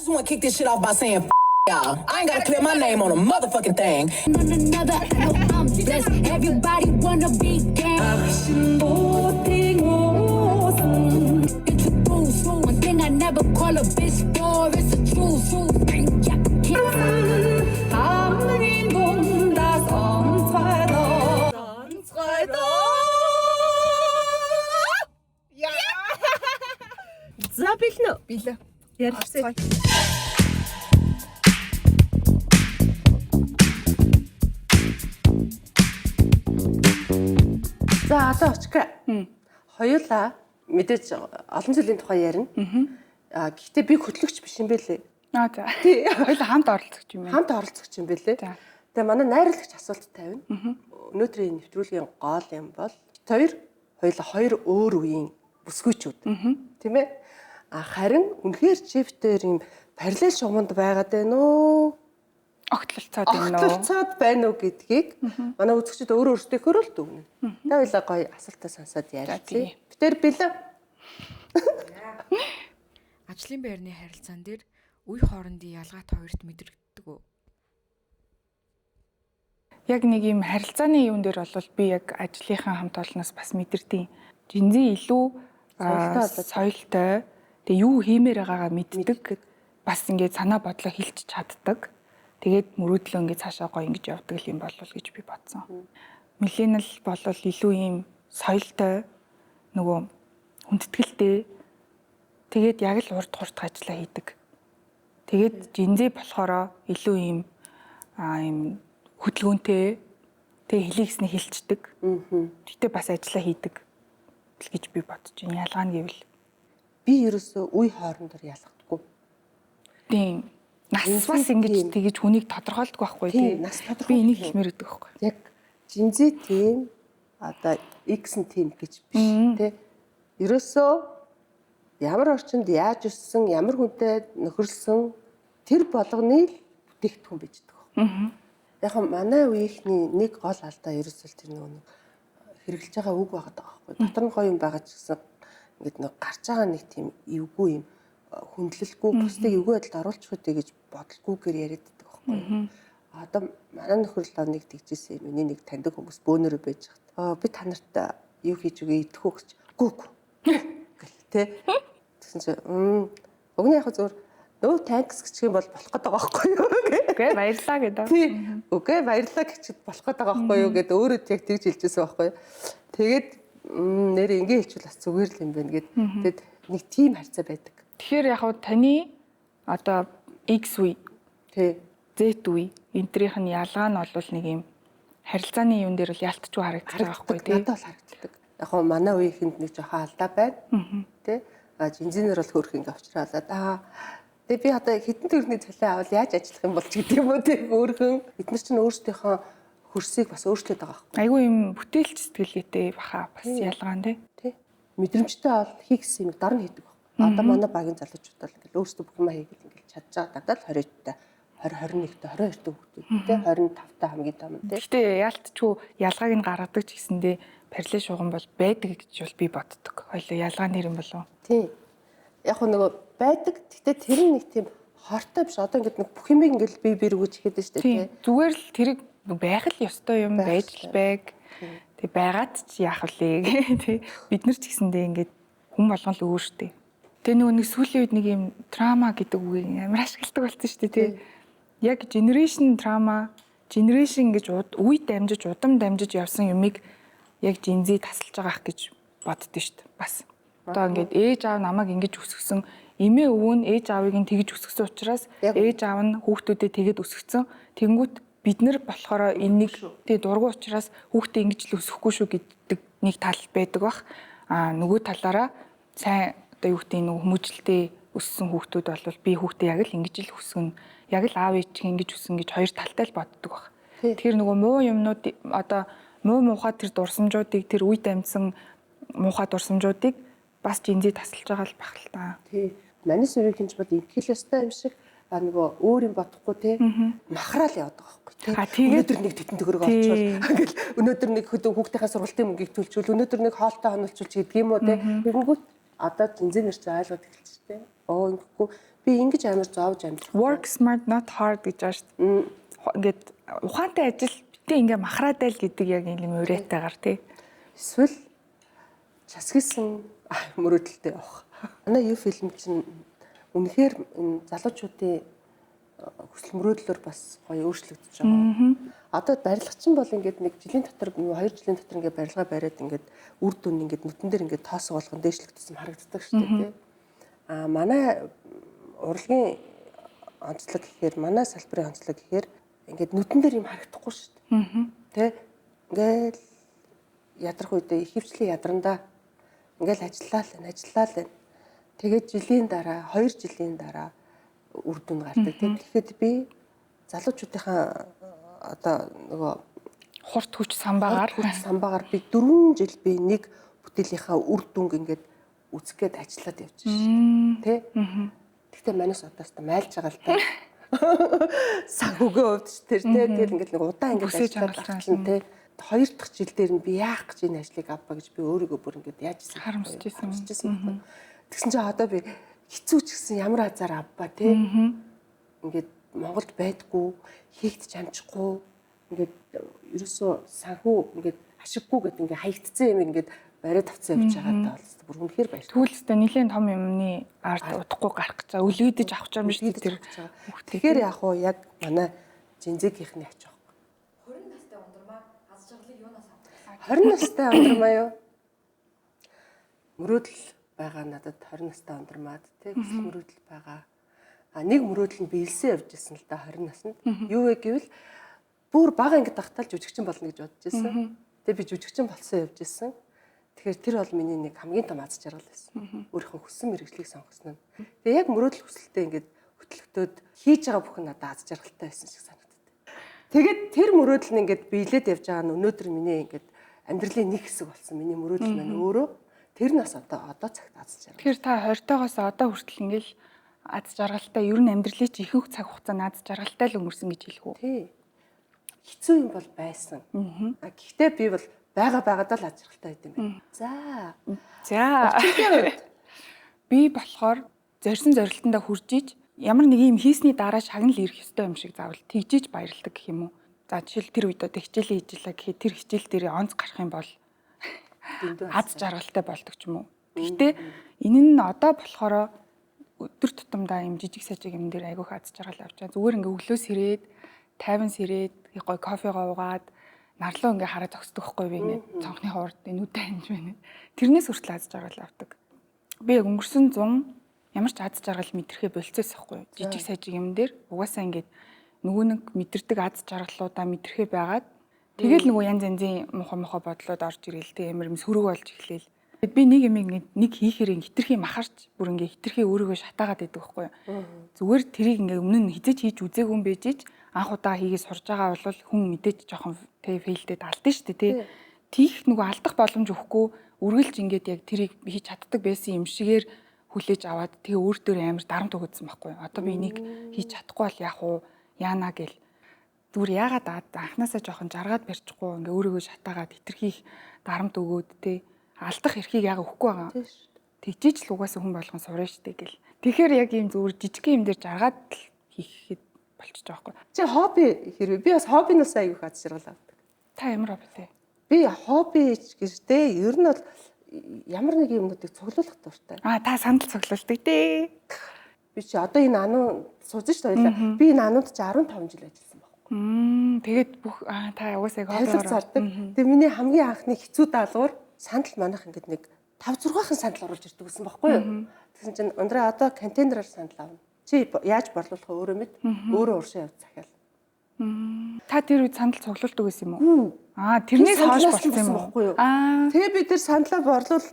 just want to kick this shit off by saying y'all. I ain't gotta clear my name on a motherfucking thing. Another, I know I'm blessed. Everybody wanna be gang. It's one thing I never call a bitch for. It's the truth. За билнэ. Билээ. Ярилцъя. За одоо очка. Хоёулаа мэдээж олон зүйлийн тухай ярина. Гэхдээ би хөтлөгч биш юм бэлээ. За. Хоёулаа хамт оролцогч юм байна. Хамт оролцогч юм бэлээ. Тэгээ манай найруулагч асуулт тавина. Өнөөдрийн нэвтрүүлгийн гол юм бол хоёулаа хоёр өөр үеийн бүсгүйчүүд. Тийм ээ? Харин үнэхээр чифтээр юм параллел шугамд байгаад байна уу? Огтлолцоод байна уу? Огтлолцоод байна уу гэдгийг манай үзэгчид өөрөө өөрсдийнхөө л дүгнэ. Тэ хоёлаа гоё асуултаа сонсоод ярилцъя. Битэр бэлээ. Ажлын байрны харилцаан дээр үе хоорондын ялгаат хоёрт мэдрэгддэг үү? Яг нэг юм харилцааны юун дээр бол би яг ажлынхаа хамт олноос бас мэдэрдэг. Жинзээ илүү соёлтой тэгээ юу хиймээр байгаагаа мэддэг. Бас ингээд санаа бодлоо хэлж чаддаг. Тэгээд мөрөөдлөө ингээд цаашаа гоё ингэж явдаг юм болов гэж би бодсон. Миленал бол илүү ийм соёлтой нөгөө хүндэтгэлтэй тэгээд яг л урд хурд ажиллаа хийдэг. Тэгээд жинзээ болохоор илүү ийм хөдөлгөөнтэй тэгээ хэлийгснээ хэлцдэг. Тэгтээ бас ажиллаа хийдэг гэж би бодож байна. Ялгаа нь гэвэл би ерөөсөө үе хоорондоор ялгадаггүй. Тийм. Нас бас ингэж тэгэж хүнийг тодорхойлдог байхгүй тийм. Нас тодорхой. Би энийг хэлмээр байдаг байхгүй. Яг жинзээ тийм одоо X нь тийм гэж биш тий. Ерөөсөө ямар орчинд яаж өссөн, ямар хүнтэй нөхөрлсөн тэр болгоныг бүтээгдэхүүн бичдэг. Яг манай үеийнхний нэг гол алдаа ерөөсөө тэр нэг хэрэгжилж байгаа үг байгаад байгаа байхгүй. Дотор нь гоё юм байгаа ч гэсэн ингээд нэг гарч байгаа нэг тийм эвгүй юм хүндлэлгүй бусдыг эвгүй байдалд оруулчих үдэ гэж бодлогүйгээр яриад байдаг байхгүй. Одоо манай нөхөрлөө нэг тэгжсэн юм. Миний нэг таньдаг хүмүүс бөөнөрөө байж хат. Би та нарт юу хийж өгье идэх үү гэж. Гүг. Гэл тэ. Тэгсэн чи өгний яг зөвөр нөө танкс гэх юм бол болох гэдэг байгаа байхгүй юу? Үгүй баярлаа гэдэг. Тийм. Үгүй баярлаа гэчихэд болох гэдэг байгаа байхгүй юу гэдэг өөрөө яг тэгж хэлжсэн байхгүй юу? Тэгээд нэр ингэ хэлчихвэл бас зүгээр л юм байна гэд. Тэгэд нэг тим харьцаа байдаг. Тэгэхээр яг хуу таны одоо X үе, Z үе энтрийнх нь ялгаа нь бол нэг юм харилцааны юун дээр л ялтчгүй харагдаж байгаа байхгүй тий. Надад бол харагддаг. Яг хуу манай үеийнхэнд нэг жоохон алдаа байна. Тэ. Жинзинер бол хөөх ингэ авчраалаа. Тэгээ би одоо хэдэн төгрөгийн цалин авал яаж ажиллах юм бол ч гэдэг юм уу тий. Өөрхөн бид нар чинь өөрсдийнхөө хөрсийг бас өөрчлөд байгаа байхгүй. Айгүй юм бүтээлч сэтгэлгээтэй баха бас ялгаан тий. Мэдрэмжтэй бол хийх юм дор нь хийдэг. Одоо манай багийн залуучууд бол ингээл өөрсдөө бүх юм хийгээл ингээл чадж байгаа даа л 20-тай 20-21-тэй 22-тэй хүүхдүүд тий 25-тай хамгийн том тий. Гэхдээ яалтчгүй ялгааг нь гаргадаг ч гэсэндээ параллел шугам бол байдаг гэж бол би боддог. Хоёлоо ялгаа нэр юм болов. Тий. Яг нөгөө байдаг. Гэхдээ тэр нэг тийм хортой биш. Одоо ингээд нэг бүх юм ингээл бие бэргүүч ихэд штэ тий. Зүгээр л тэрийг байх л ёстой юм байж л байг. Тэг байгаад ч яах вэ тий. Бид нар ч гэсэндээ ингээд хүн болгон л өөр штэ. Тэгээ нөгөө нэг сүүлийн үед нэг юм трама гэдэг үгийг амар ашигладаг болсон шүү дээ тий. Яг generation trauma, generation гэж үе дамжиж, удам дамжиж явсан юмыг яг жинзээ тасалж байгаах гэж боддөө шүү дээ. Бас. Одоо ингээд ээж аав намайг ингэж өсгсөн, эмээ өвөө нь ээж аавыг нь тэгж өсгсөн учраас ээж аав нь хүүхдүүдэд тэгэд өсгсөн. Тэнгүүт бид нар болохоор энэ нэг тий дургу учраас хүүхдээ ингэж л өсөхгүй шүү гэдэг нэг тал байдаг бах. Нөгөө талаараа сайн одоо юу гэдэг нэг хүмүүжлэлтэй өссөн хүүхдүүд бол би хүүхдээ яг л ингэж л өсгөн яг л аав ээж ингэж өссөн гэж хоёр талтай л боддог баг. Тэгэхээр нөгөө муу юмнууд одоо муухай тэр дурсамжуудыг тэр үед амьдсан муухай дурсамжуудыг бас жинзээ тасалж байгаа л бах л та. Тий. Манай сүрийн ч бод ингээл өстой юм шиг нөгөө өөр юм бодохгүй те махраал яваад байгаа байхгүй те өнөөдөр нэг тэтэн төгрөг олчвол ингээл өнөөдөр нэг хөдөө хүүхдийнхээ сургалтын мөнгийг төлчвөл өнөөдөр нэг хоолтой хонолцуулж гэдэг юм уу те тэгэнгүүт Одоо зинзэнэр чи ойлгоод эхэлж штэ. Ингэхгүй би ингэж амар зовж амжих. Work smart not hard гэж байна шүү дээ. Ингээд ухаантай ажил битээ ингээ махраадайл гэдэг яг юм уриатайгаар тий. Эсвэл часгисэн мөрөөдөлтэй явах. Манай юу фильм чинь үнэхээр энэ залуучуудын хүсэл мөрөөдлөөр бас гоё өөрчлөгдөж байгаа. Одоо барилгачин бол ингээд нэг жилийн дотор 2 жилийн дотор ингээд барилга бариад ингээд үр дүн ингээд нүтэн дээр ингээд тоос болгон дээшлэгдсэн харагддаг шүү дээ. А манай урлагийн онцлог гэхээр манай салбарын онцлог гэхээр ингээд нүтэн дээр юм харагдахгүй шүү дээ. Тэ ингээд ядрах үедээ ихэвчлэн ядрандаа ингээд ажиллаа л. Тэгээд жилийн дараа 2 жилийн дараа үр дүн гардаг. Тэгэхэд би залуучуудынхаа одоо нөгөө хурд хүч самбаагаар би 4 жил би нэг бүтээлийнхаа үр дүнг ингээд үзгээд ажиллаад явж шээ. Тэ? Гэхдээ манайс одоос та майлж байгаа л та. Санхүүгийн хувьд ч тэр тэ тэгэл ингээд нэг удаан ингээд ажиллаад байгаа тэ. 2 дахь жил дээр нь би яах гэж энэ ажлыг авбаа гэж би өөрийгөө бүр ингээд яаж харамсаж байсан. Тэгсэн чинь одоо би хэцүү ч гэсэн ямар азар авбаа тэ. Ингээд Монголд байдгүй, хийгдэж амжихгүй, ингээд ерөөсөө санхүү ингээд ашиггүй гэдэг ингээд хаягдсан юм ингээд бариад авцсан явж байгаа таа бүр үнэхээр баярлалаа. Түлстэй нэлээд том юмны ард удахгүй гарах гэж байгаа. Үлгийдэж авах юм биш тэр. Тэгэхээр яг уу яг манай жинзэгийнхний ач аахгүй. 20 настай ундрмаа аз жаргалыг юунаас авдаг? 20 настай ундрмаа юу? Мөрөөдөл байгаа надад 20 настай ундрмаад тий хүсэл мөрөөдөл байгаа. А нэг мөрөөдөл нь биелсэн явж ирсэн л да 20 наснд. Юу вэ гэвэл бүр бага ангид тахтал жүжигчин болно гэж бодож ирсэн. Тэгээ би жүжигчин болсон явж ирсэн. Тэгэхээр тэр бол миний нэг хамгийн том аз жаргал байсан. Өөрийнхөө хүссэн мэргэжлийг сонгосон нь. Тэгээ яг мөрөөдөл хүсэлтэд ингээд хөтлөгтөөд хийж байгаа бүх нь надад аз жаргалтай байсан шиг санагдав. Тэгээд тэр мөрөөдөл нь ингээд биелээд явж байгаа нь өнөөдөр миний ингээд амьдралын нэг хэсэг болсон. Миний мөрөөдөл маань өөрөө тэр нас одоо цагт аз жаргал. Тэгэхээр та 20-тоогоос одоо хүртэл ингээл аз жаргалтай ер нь амьдралын чи ихэнх цаг хугацаанд аз жаргалтай л өнгөрсөн гэж хэлэх үү? Тий. Хэцүү юм бол байсан. Гэхдээ би бол байгаадаа л аз жаргалтай байд юм байна. За. Би болохоор зорьсон зорилтондоо хүрж иж ямар нэг юм хийсний дараа шагнал ирэх ёстой юм шиг заавал тэгжиж баярлдаг гэх юм уу? За жишээл тэр үед одоо хичээлээ хийжлээ гэхэд тэр хичээл дээр онц гарах юм бол аз жаргалтай болдог ч юм уу. Гэхдээ энэ нь одоо болохоор өдөр тутамдаа юм жижиг сажиг юм дээр айгүйх аз жаргал авч байгаа. Зүгээр ингээ өглөөс ирээд, тайван сэрээд, гой кофегоо уугаад, нарлуу ингээ хараа зогсдог хгүй би ингээ цонхны хоорд нүдэ ханж байна. Тэрнээс хүртэл аз жаргал авдаг. Би яг өнгөрсөн 100 ямар ч аз жаргал мэдрэхээ болцоос ахгүй. Жижиг сажиг юм дээр угаасаа ингээ нөгөө нэг мэдэрдэг аз жаргалуудаа мэдрэхээ байгаад тэгэл нөгөө янз янзын мохо бодлоод орж ирэл тэ ямар юм сөрөг болж эхлэв. Би нэг юм нэг хийхээр хитрхи махарч бүр ингээ хитрхи өөрийгөө шатаагаад байдаг байхгүй юу. Зүгээр тэрийг ингээ өмнө нь хизэж хийж үзээгүй юм байж ич анх удаа хийгээд сурж байгаа бол хүн мэдээж жоохон тэ фейлдэд алдсан шүү дээ тэ. Тийх нөгөө алдах боломж өгөхгүй үргэлж ингээд яг тэрийг хийж чаддаг байсан юм шигээр хүлээж аваад тэгээ өөр дөр амар дарамт өгсөн байхгүй юу. Одоо би энийг хийж чадахгүй бол яах вэ? Яана гэл зүгээр яагаад анханасаа жоохон жаргаад барьчихгүй ингээ өөрийгөө шатаагаад хитрхи дарамт өгөөд тэ алдах эрхийг яг өгөхгүй байгаа. Тэгжиж л угаасаа хүн болгон сурна штэ гэл. Тэгэхээр яг ийм зүгээр жижиг юм дээр жаргаад хийхэд болчих жоохгүй. Чи хобби хэрвээ би бас хоббинаас аяг их аз жаргал авдаг. Та ямар хобби вэ? Би хобби гэжтэй ер нь бол ямар нэг юмнуудыг цуглуулах дуртай. Та сандал цуглуулдаг дээ. Би чи одоо энэ ануу сууж шүү дээ. Би энэ анууд чи 15 жил ажилласан байхгүй. Тэгээд бүх та угаасаа хоббиор зардаг. Тэгээ миний хамгийн анхны хэцүү даалгавар сандал манайх ингээд нэг 5-6хан сандал оруулж ирдэг гэсэн байхгүй юу? Тэгсэн чинь ундраа одоо контейнераар сандал авна. Чи яаж борлуулах вэ өөрөө мэд? Өөрөө уршаа явж захиал. Та тэр үед сандал цуглуулдаг байсан юм уу? Тэрнээс хойш болсон юм уу? Тэгээ би тэр сандлаа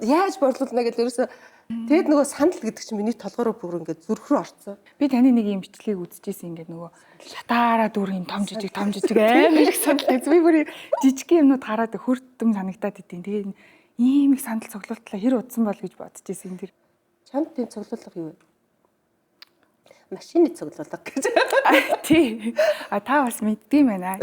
яаж борлуулна гэж ерөөсө тэгэд нөгөө сандал гэдэг чинь миний толгороо бүр ингээд зүрх рүү орцсон. Би таны нэг юм бичлэгийг үзчихсэн ингээд нөгөө шатаараа дүүрийн том жижиг амар их сандал. Би бүр жижиг юмнууд хараад хөртөм санагдаад идэв. Тэгээ ийм их сандал цуглуултлаа хэр удсан бол гэж бодчихсэн тэр. Чамд тийм цуглуулга юу вэ? Машины цуглуулга гэж. Тий. Та бас мэддэм байна.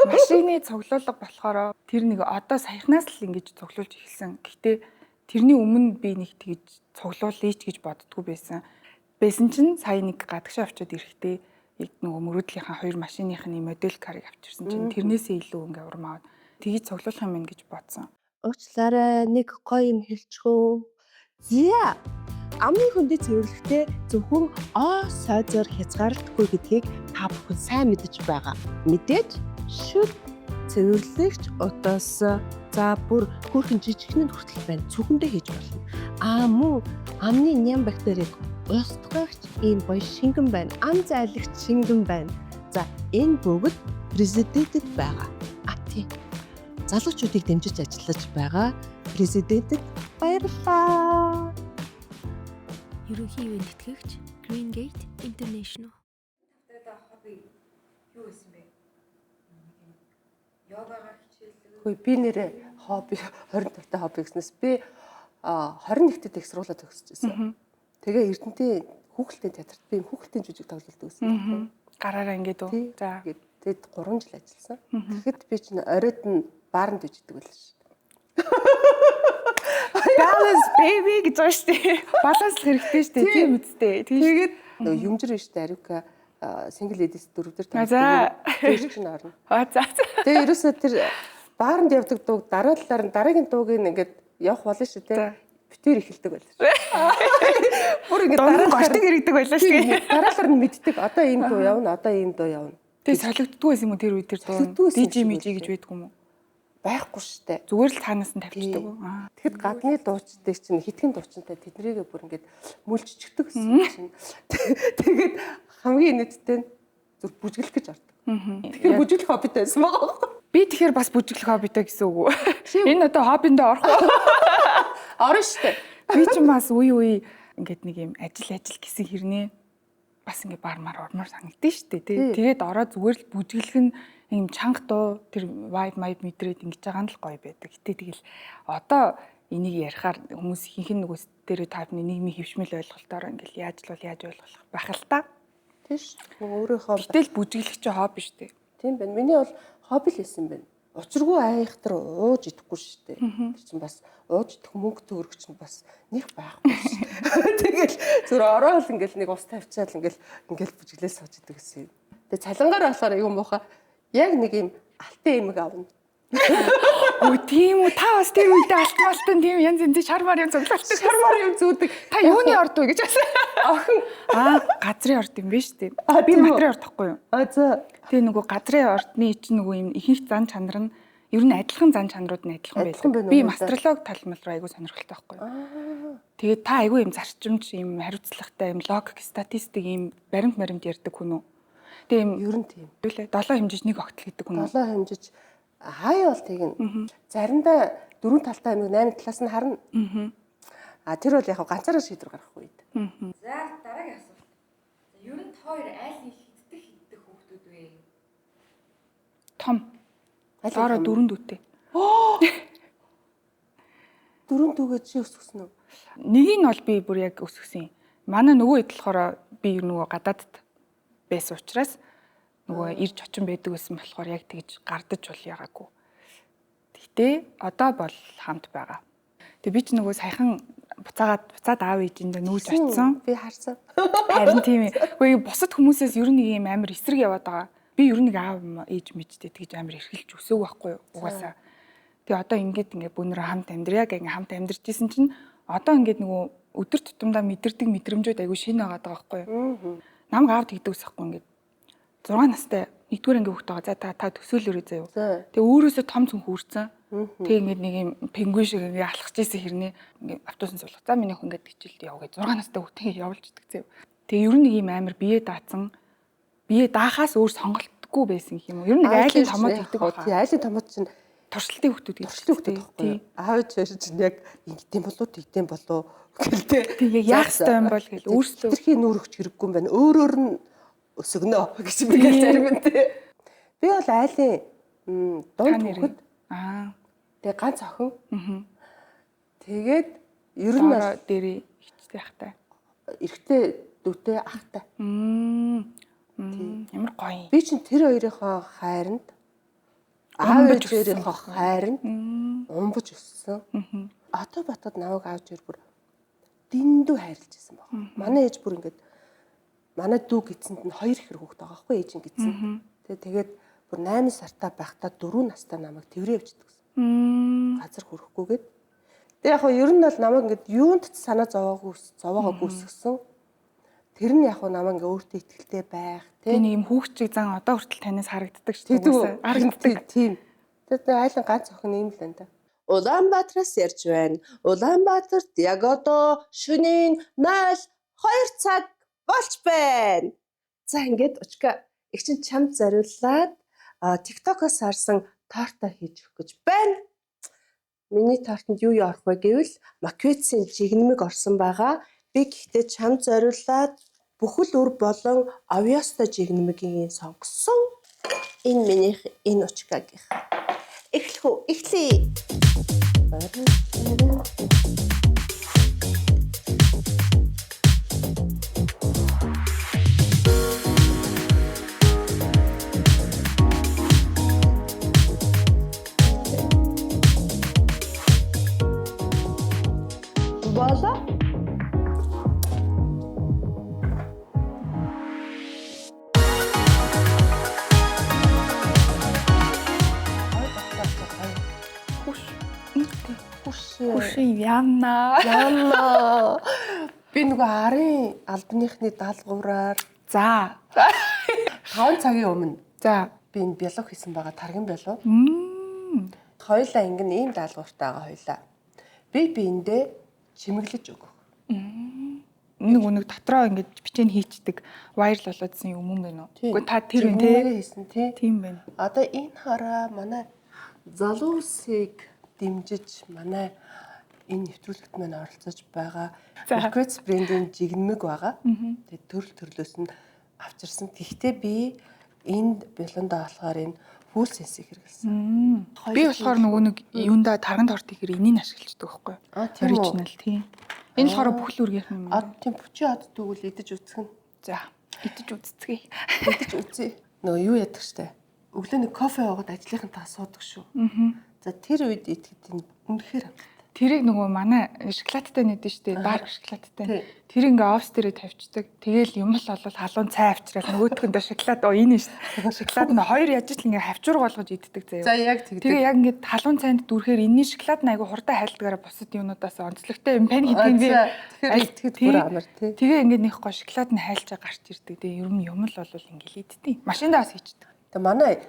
Машины цуглуулга болохоор тэр нэг одоо саяхнаас л ингэж цуглуулж эхэлсэн. Гэхдээ тэрний өмнө би нэг тэгж цуглуулъя ч гэж боддгоо байсан. Байсан чинь сая нэг гадагшаа очиод ирэхдээ яг нөгөө мөрөөдлийнхаа 2 машиныхны модель карыг авчирсан чинь тэрнээсээ илүү ингээ урам аваад тгийж цуглуулах юм байна гэж бодсон. Уучлаарай нэг гоё юм хэлчихв. Зя. Амны хөндий цэвэрлэхдээ зөвхөн сойзоор хязгаарлагдахгүй гэдгийг та бүхэн сайн мэдэж байгаа. Мэдээж шүд цэвэрлэгч удаас за бүр хөрхэн жижигхэн хүртэл байна. Цүхэндээ хийж болно. Мөн амны ням бактерийг устгагч ийм гоё шингэн байна. Ам зайлагч шингэн байна. За энэ бүгд президентэд байгаа. Тийм. Залуучуудыг дэмжиж ажиллаж байгаа президентэд баярлалаа. Ерөнхий ивент тэтгэгч Green Gate International. Хөөе би нэрээ хобби 20 тавтай хобби гэснээс би 21-т их сургуулаа төгсөжсэн. Тэгээ Эрдэнэтэй хүүхэлдэйн театрт би хүүхэлдэйн жүжиг тоглолдог гэсэн. Гараараа ингээд үү. За. Тэгээд 3 жил ажилласан. Тэгэхэд би чинь оройд нь баарнд үжигдэг байлаа шүү. Balance baby гэж байна шүү дээ. Баланс хэрэгтэй шүү дээ. Тийм үстэй. Тэгээд юмжир биш дээ Аривка single ladies 4 дээр За. тэр чинь орно. За. Тэгээ ерөөсөө тэр баарнд явдаг дууг дараа талаар нь дараагийн дууг ингээд явах болно шүү дээ. Битээр эхэлдэг байлаа шүү. Бүр ингээд дараа гортыг иргэдэг байлаа шүү дээ. Дараалал нь мэддэг. Одоо ийм дуу явна, одоо ийм дуу явна. Тэгээ солигддгүй байсан юм уу тэр үед тэр дуу? DJ мэж гэж байдг юм уу? Байхгүй шүү дээ. Зүгээр л цаанаас нь тавьчихдаг уу? Тэгэхэд гадны дуучдыг чинь хитгэн дуучинтай тэднийгээ бүр ингээд мүлжчихдэг гэсэн чинь. Тэгээд хамгийн нийтдээ зүр бүжиглэх гэж ордог. Тэгэхээр бүжиглэх хоббитай байсан байгаа. Би тэгэхээр бас бүжиглэх хоббитай гэсэн үг үү? Энэ одоо хоббиндээ орох уу? Орно шүү дээ. Би ч бас үе ингээд нэг юм ажил гэсэн хэрнээ бас ингээд бармаар ормоор санагдсан шүү дээ. Тэгээд ороод зүгээр л бүжиглэх нь ийм чанга дуу тэр vibe мэдрээд ингэж байгаа нь л гоё байдаг. Гэтэ тэгэл одоо энийг ярихаар хүмүүс ихэнх нөгөө стереотипны нийгмийн хөвшмөл ойлголтоор ингээл яаж ойлгох байх л та. Тийш. Өөрийнхөө гэтэл бүжиглэх чи хобби шүү дээ. Тийм байна. Миний бол хобби л байсан байна. Учиргүй айхтар ууж идэхгүй шүү дээ. Тэр чинь бас ууж идэх мөнгө төгрөг чинь бас нэг байхгүй шүү. Тэгэл зүр ороод ингээл нэг ус тавьчаал ингээл бүжиглээ сууж идэг гэсэн юм. Тэгээ цалингаар болохоор юм бохоо яг нэг юм алтан эмэг авна. Өө тийм үү та бас тэр үедээ алтан тийм янз янз шармаар юм цуглалдаг. Шармаар юм зүүдэг. Та юуны орд вэ гэж асуусан. Охин газрын орд юм биш үү? Би материал ордохгүй юу? За. Тэгээ нөгөө газрын ордны чинь нөгөө юм ихэнх зан чанар нь ер нь адилхан зан чанарууд нь адилхан байдаг. Би мастролог талмал руу айгүй сонирхолтой байхгүй юу? Тэгээд та айгүй юм зарчимч юм хариуцлагатай юм логик статистик юм баримт ярьдаг хүн үү? Тэгээ юм ер нь тийм. 7 хэмжиж 1 огтл гэдэг хүн үү? 7 хэмжиж хаяа бол тийм. Заримдаа 4 талтай амиг 8 талаас нь харна. Тэр бол яг ганцаараа шийдвэр гаргахгүй үед. За дараагийн асуулт. Ер нь хоёр аль нэг хиддэг хүүхдүүд вэ? Том. Алаараа 4 дүүтэй. 4 дүүгээ чи өсгсөн үү? Нэгийг нь бол би бүр яг өсгсөн юм. Манай нөгөө хэд болохоор би нөгөө гадаадд байсан учраас нөгөө ирж очин байдаг гэсэн болохоор яг тэгж гардаж бол ягаагүй. Гэхдээ одоо бол хамт байгаа. Тэгээ би ч нөгөө саяхан буцаад аав ээжиндээ нүүж очсон. Би харсан. Харин тийм ээ. Үгүй бусад хүмүүсээс ер нь нэг юм амар эсрэг яваад байгаа. Би ер нь нэг аав ээж мэдтэй тэгж амар эрхэлж өсөөг байхгүй юу? Угаасаа. Тэгээ одоо ингээд бүүнөрөө хамт амьдрья гэх хамт амьдарч исэн чинь одоо ингээд нөгөө өдөр тутамдаа мэдэрдэг мэдрэмжүүд айгүй шинэ байгаа байхгүй юу? Намайг аав тэгдэг ус байхгүй ингээд 6 настай 1-р анги хүүхэд байгаа. За та төсөөлөрөө заяа. Тэгээ өөрөөсөө том цүнх үүрсэн. Тэгээ ингээд нэг юм пенгуин шиг ингээд алхаж исэн хэрнээ ингээд автобусын суулгах. За миний хүн ингээд хичээлд яв гэж 6 настай хүүхдээ явуулж идэг заяа. Тэгээ ер нь нэг юм амар бие даацсан. Бие даахаас өөр сонголтгүй байсан юм уу? Ер нь нэг айлын томоод гэдэг байна. Тий, айлын томоод чинь туршилтын хүүхдүүд гэдэг. Туршилтын хүүхдүүд байхгүй. Аавч чинь яг ингэдэм болоо тэгдэм болоо гэлтэй. Тэгээ яах ёстой юм бол гэл өөрсдөө тэрхий нүүрөгч хэрэггүй юм байна. Өөрөөр нь өсгөнө гэж би гэж зарим нь тий. Би бол айлын дунд хүүхэд. Тэгээ ганц охин. Тэгээд ер нь дээрээ хичтэй ахтай. Эрэгтэй дүүтэй ахтай. Ямар гоё. Би чинь тэр хоёрынхоо хайранд аав ээжийнхоо хайранд умбаж өссөн. одоо батад намайг авч ир бүр дэндүү хайрлаж байсан баг. Манай ээж бүр ингээд манай дүү гидсэнд нь 2 ихэр хүүхэд байгаа байхгүй ээжийн гидсэн. Тэгээд бүр 8 сартаа байхдаа 4 настай намайг тэврээ явчихдаг гэсэн. Газар хүрэхгүйгээд. Тэгээд яг хөө ер нь бол намайг ингээд юунд ч санаа зовоогоогүй өсгсөн. Тэр нь яг хөө намайг ингээд өөртөө ихтэй байх тий нэг юм хүүхчиг зан одоо хүртэл танаас харагддаг шүү дээ. Харагддаг. Тийм. Тэгээд айлын ганц охин юм л энэ. Улаанбаатараас ярьж байна. Улаанбаатарт яг одоо шөнийн 02 цаг болж байна. За ингээд очка их чинь чамд зориуллаад TikTok-оос харсан торта хийж өгөх гэж байна. Миний тортод юу орох вэ гэвэл маквицийн жигнэмэг орсон байгаа. Би гэхдээ чамд зориуллаад бүхэл үр болон авьяастай жигнэмгийн сонгосон. Энэ минийх энэ очкагийн. Эхлэе. Болоо. Хүш яана. Би нөгөө арын албаныхны даалгавраар За. 5 цагийн өмнө За. би энэ бялог хийсэн байгаа тарган бялог. Хоёлаа ингэн ийм даалгавартай байгаа хоёлаа. Би биэндээ чимэглэж өгөх. Нэг дотроо ингэж бичэн хийчдэг вайрл болоодсэн юм юм байна уу? Гэхдээ та тэр юм тий хийсэн тий. Тийм байна. Одоо энэ хараа манай залуусыг дэмжиж манай энэ нэвтрүүлэгт маань оролцож байгаа Marquez брендийн жигнэмэг байгаа. Тэгээд төрөл төрлөөс нь авчирсан. Гэхдээ би энд бэлондоо болохоор энэ фул сенсийг хэрэгэлсэн. Би болохоор нөгөө нэг юунда тарган торт ихээр энийг ашиглаждаг байхгүй юу? Оригинал тийм. Энэ болохоор бүхэл үргийнх юм. Тийм бүчи од тэгвэл идэж үзэх нь. За. Идэж үзцгээе. Идэж үзье. Нөгөө юу яадаг штэ. Өглөө нэг кофе уугаад ажлынхантаа суудаг шүү. За тэр үед идэхэд энэ үнэхээр амттай. Тэрийг нөгөө манай шоколадтай нэдэн штэ, дарк шоколадтай. Тэр ингээ офс дээрээ тавьчихдаг. Тэгээл юм л болол халуун цай авчраад нөгөөдгөндөө шоколад энэ штэ. Шоколад нь хоёр яж ил ингээ хавчуур болгож иддэг заяа. За яг тэгдэг. Тэгээ яг ингээ халуун цайнд дүүрхээр энэний шоколад нь айгу хурдан хайлтгаараа бусад юмнуудаас онцлогтой юм байна гэдгийг би айлтгэд бүр амар тий. Тэгээ ингээ нэг гоо шоколад нь хайлж гарч ирдэг. Тэгээ ер нь юм л болол ингээ иддэг. Машиндаа бас хийчихдэг. Тэгээ манай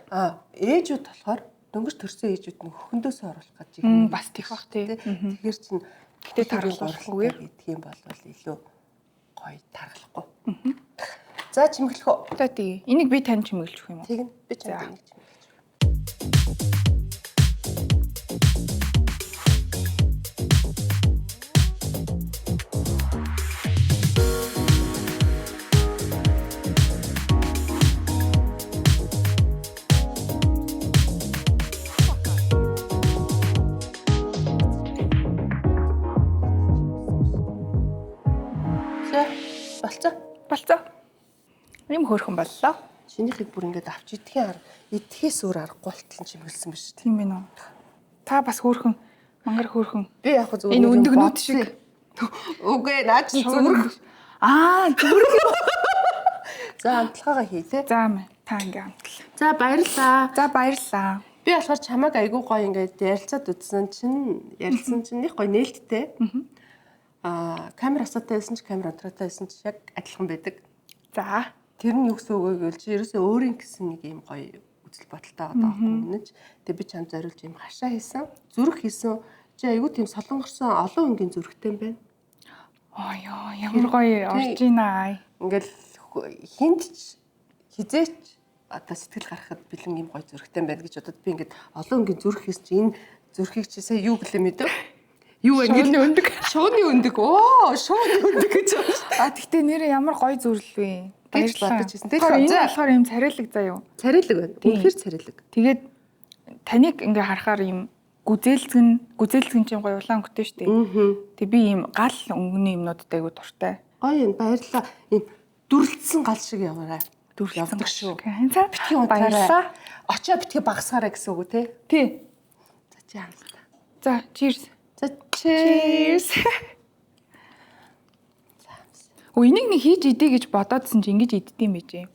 ээжүүд болохоор дөнгөж төрсөн ээжүүд нь хөхөндөөсөө оруулах гэж юм бас тийх бах тий. Тэгэхээр чин гэтээ тархалгүй гэдэг юм бол илүү гоё тархалахгүй. За чимэглэх үү? За тий. Энийг би тань чимэглэж өгөх юм уу? Тэг нь би чамд энийг чимэглэж. Болцоо. Ийм хөөрхөн боллоо. Шинийхийг бүр ингээд авч идэхээс өөр аргагүй болтол чимэглэсэн биш үү? Тийм байна уу? Та бас хөөрхөн, мангар хөөрхөн. Би яг зүгээр энэ өндөгнүүд шиг. Үгүй наач зүрх. Зүрх. За амтлагаа хий те. За мэ та ингээ амтал. За баярлаа. Би болохоор чамайг айгуу гоё ингээд ярилцаад үзсэн чинь их гоё нээлттэй. Камер асуутай байсан ч камер онтроотой байсан ч яг адилхан байдаг. За. Тэр нь юу гэсэн үг вэ гэвэл чи ерөөсөө өөрийн гэсэн нэг юм гоё үзэл бодолтой байгаа байхгүй нэж. Тэгээ би чамд зориулж юм хашаа хийсэн. Зүрх хийсэн. Чи айгуу тийм солонгорсон олон өнгийн зүрхтэй юм байна. Яа, ямар гоё орж ийна. Ингээл хинт ч хизээч одоо сэтгэл гаргахад бэлэн юм гоё зүрхтэй байна гэж бодод би ингээд олон өнгийн зүрх хийсэн чи энэ зүрхийг чи сая юу гэлээ мэдв? Юу ингэж өндөг. Шууны өндөг. Шууны өндөг гэж байна. Тэгтээ нэрээ ямар гоё зүрл вэ? Гэж бодож ирсэн. Тэгэхээр энэ болохоор юм царайлаг заяа. Царайлаг байна. Үнэхээр царайлаг. Тэгээд таныг ингээ харахаар юм гүзээлцгэн чинь гоё улаан өнгөтэй шүү дээ. Тэг би ийм гал өнгөний юмнуудтай айгу дуртай. Гоё юм баярлаа. Ийм дүрлэлсэн гал шиг яваарай. Явдаг шүү. За битгий унтаарай. Очоо битгий багасгаарай гэсэн үг үү те? Тий. За чи хамсаа. За cheers. За cheers. Өө энийг нэг хийж идэ гэж бодоодсэн чи ингэж иддэм байж.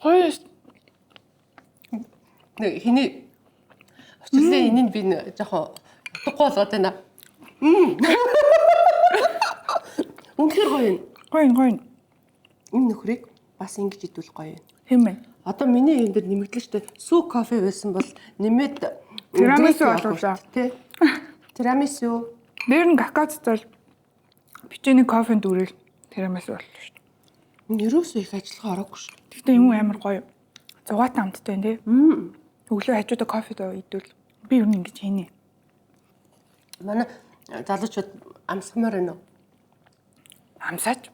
Гоё. Нэг хиний орчлын энийг би жоохон утгагүй болгоод байна. Үнэхээр гоё юм. Гоё. Энэ нөхрийг бас ингэж идвэл гоё юм. Хэмээ. Одоо миний энэ дээр нэмэгдлээ штэ сүү кофе байсан бол нэмээд Тирамису болуулаа. Тэ. Тирамису. Дээр нь какао цэцэл бичээний кофенд дүүрэл тирамису боллоо шүү дээ. Энэ ерөөсөө их ажиллагаа ороогүй шүү. Гэхдээ юм амар гоё. Зугаатай амттай байна тий. Өглөө хажуудаа кофе доо идвэл би юу нэг ингэж хийнэ. Манай залуучууд амсгамаар байна уу? Амсаач.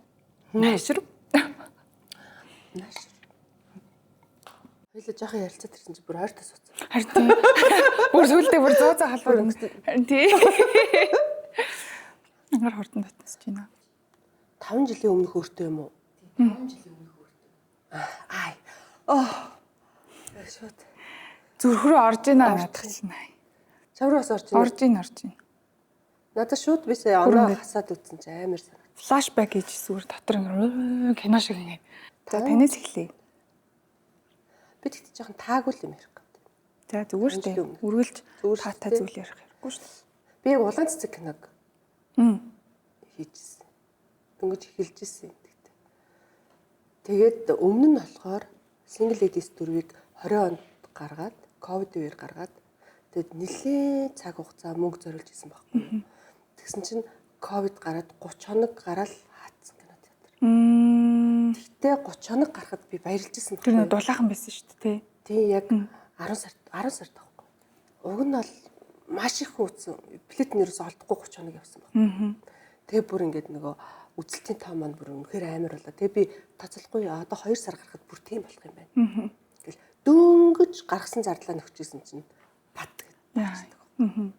Найшир. Хоёлаа жоохон ярилцаад ирсэн чи бүр ойртоо сууцсан. Харин тий. Бүр сүулдэ бүр 100 халбар өнгөсөн. Харин тий. Ангаар хурдан татсаж байна. 5 жилийн өмнөх өөртөө юм уу? 5 жилийн өмнөх өөртөө. Аа. Шууд. Зүрхрөө орж ийна надад чинь. Чавруу бас орж ийн. Орж ийн. Надад шууд бисээ оноо хасаад үтсэн чи амар санагд. Флашбэк хийж зүгээр дотор ингэ кино шиг ингэ. Та танаас эхлэе. Би тэгт жоохон таагүй юм ярих гэдэг. За зүгээр штэ. Үргэлж таатай зүйл ярих хэрэггүй штэ. Би яг улаан цэцэг киног хийжсэн. Дөнгөж эхэлжсэн юм тэгтээ. Тэгээд өмнө нь болохоор Single Ladies дөрвийг 20 онд гаргаад, ковид үеэр гаргаад тэгээд нэлээд цаг хугацаа мөнгө зориулж исэн байхгүй. Тэгсэн чинь ковид гараад 30 хоног гараад хаацсан кино театр. Тэгтээ 30 хоног гарахад би баярлж исэн. Тэр нь дулаахан байсан шүү дээ, тий. Яг 10 сард таахгүй. Уг нь бол маш их үүсэн. Билет нэрээс олдохгүй 30 хоног явсан байна. Тэгээ бүр ингээд нөгөө үзэлтийн тоо маань бүр үнэхээр амар болоо. Тэгээ би тацалахгүй одоо 2 сар гарахад бүр тийм болох юм байна. Тэгэл дөнгөж гаргасан зардлаа нөхчихсэн чинь бат гэдэг.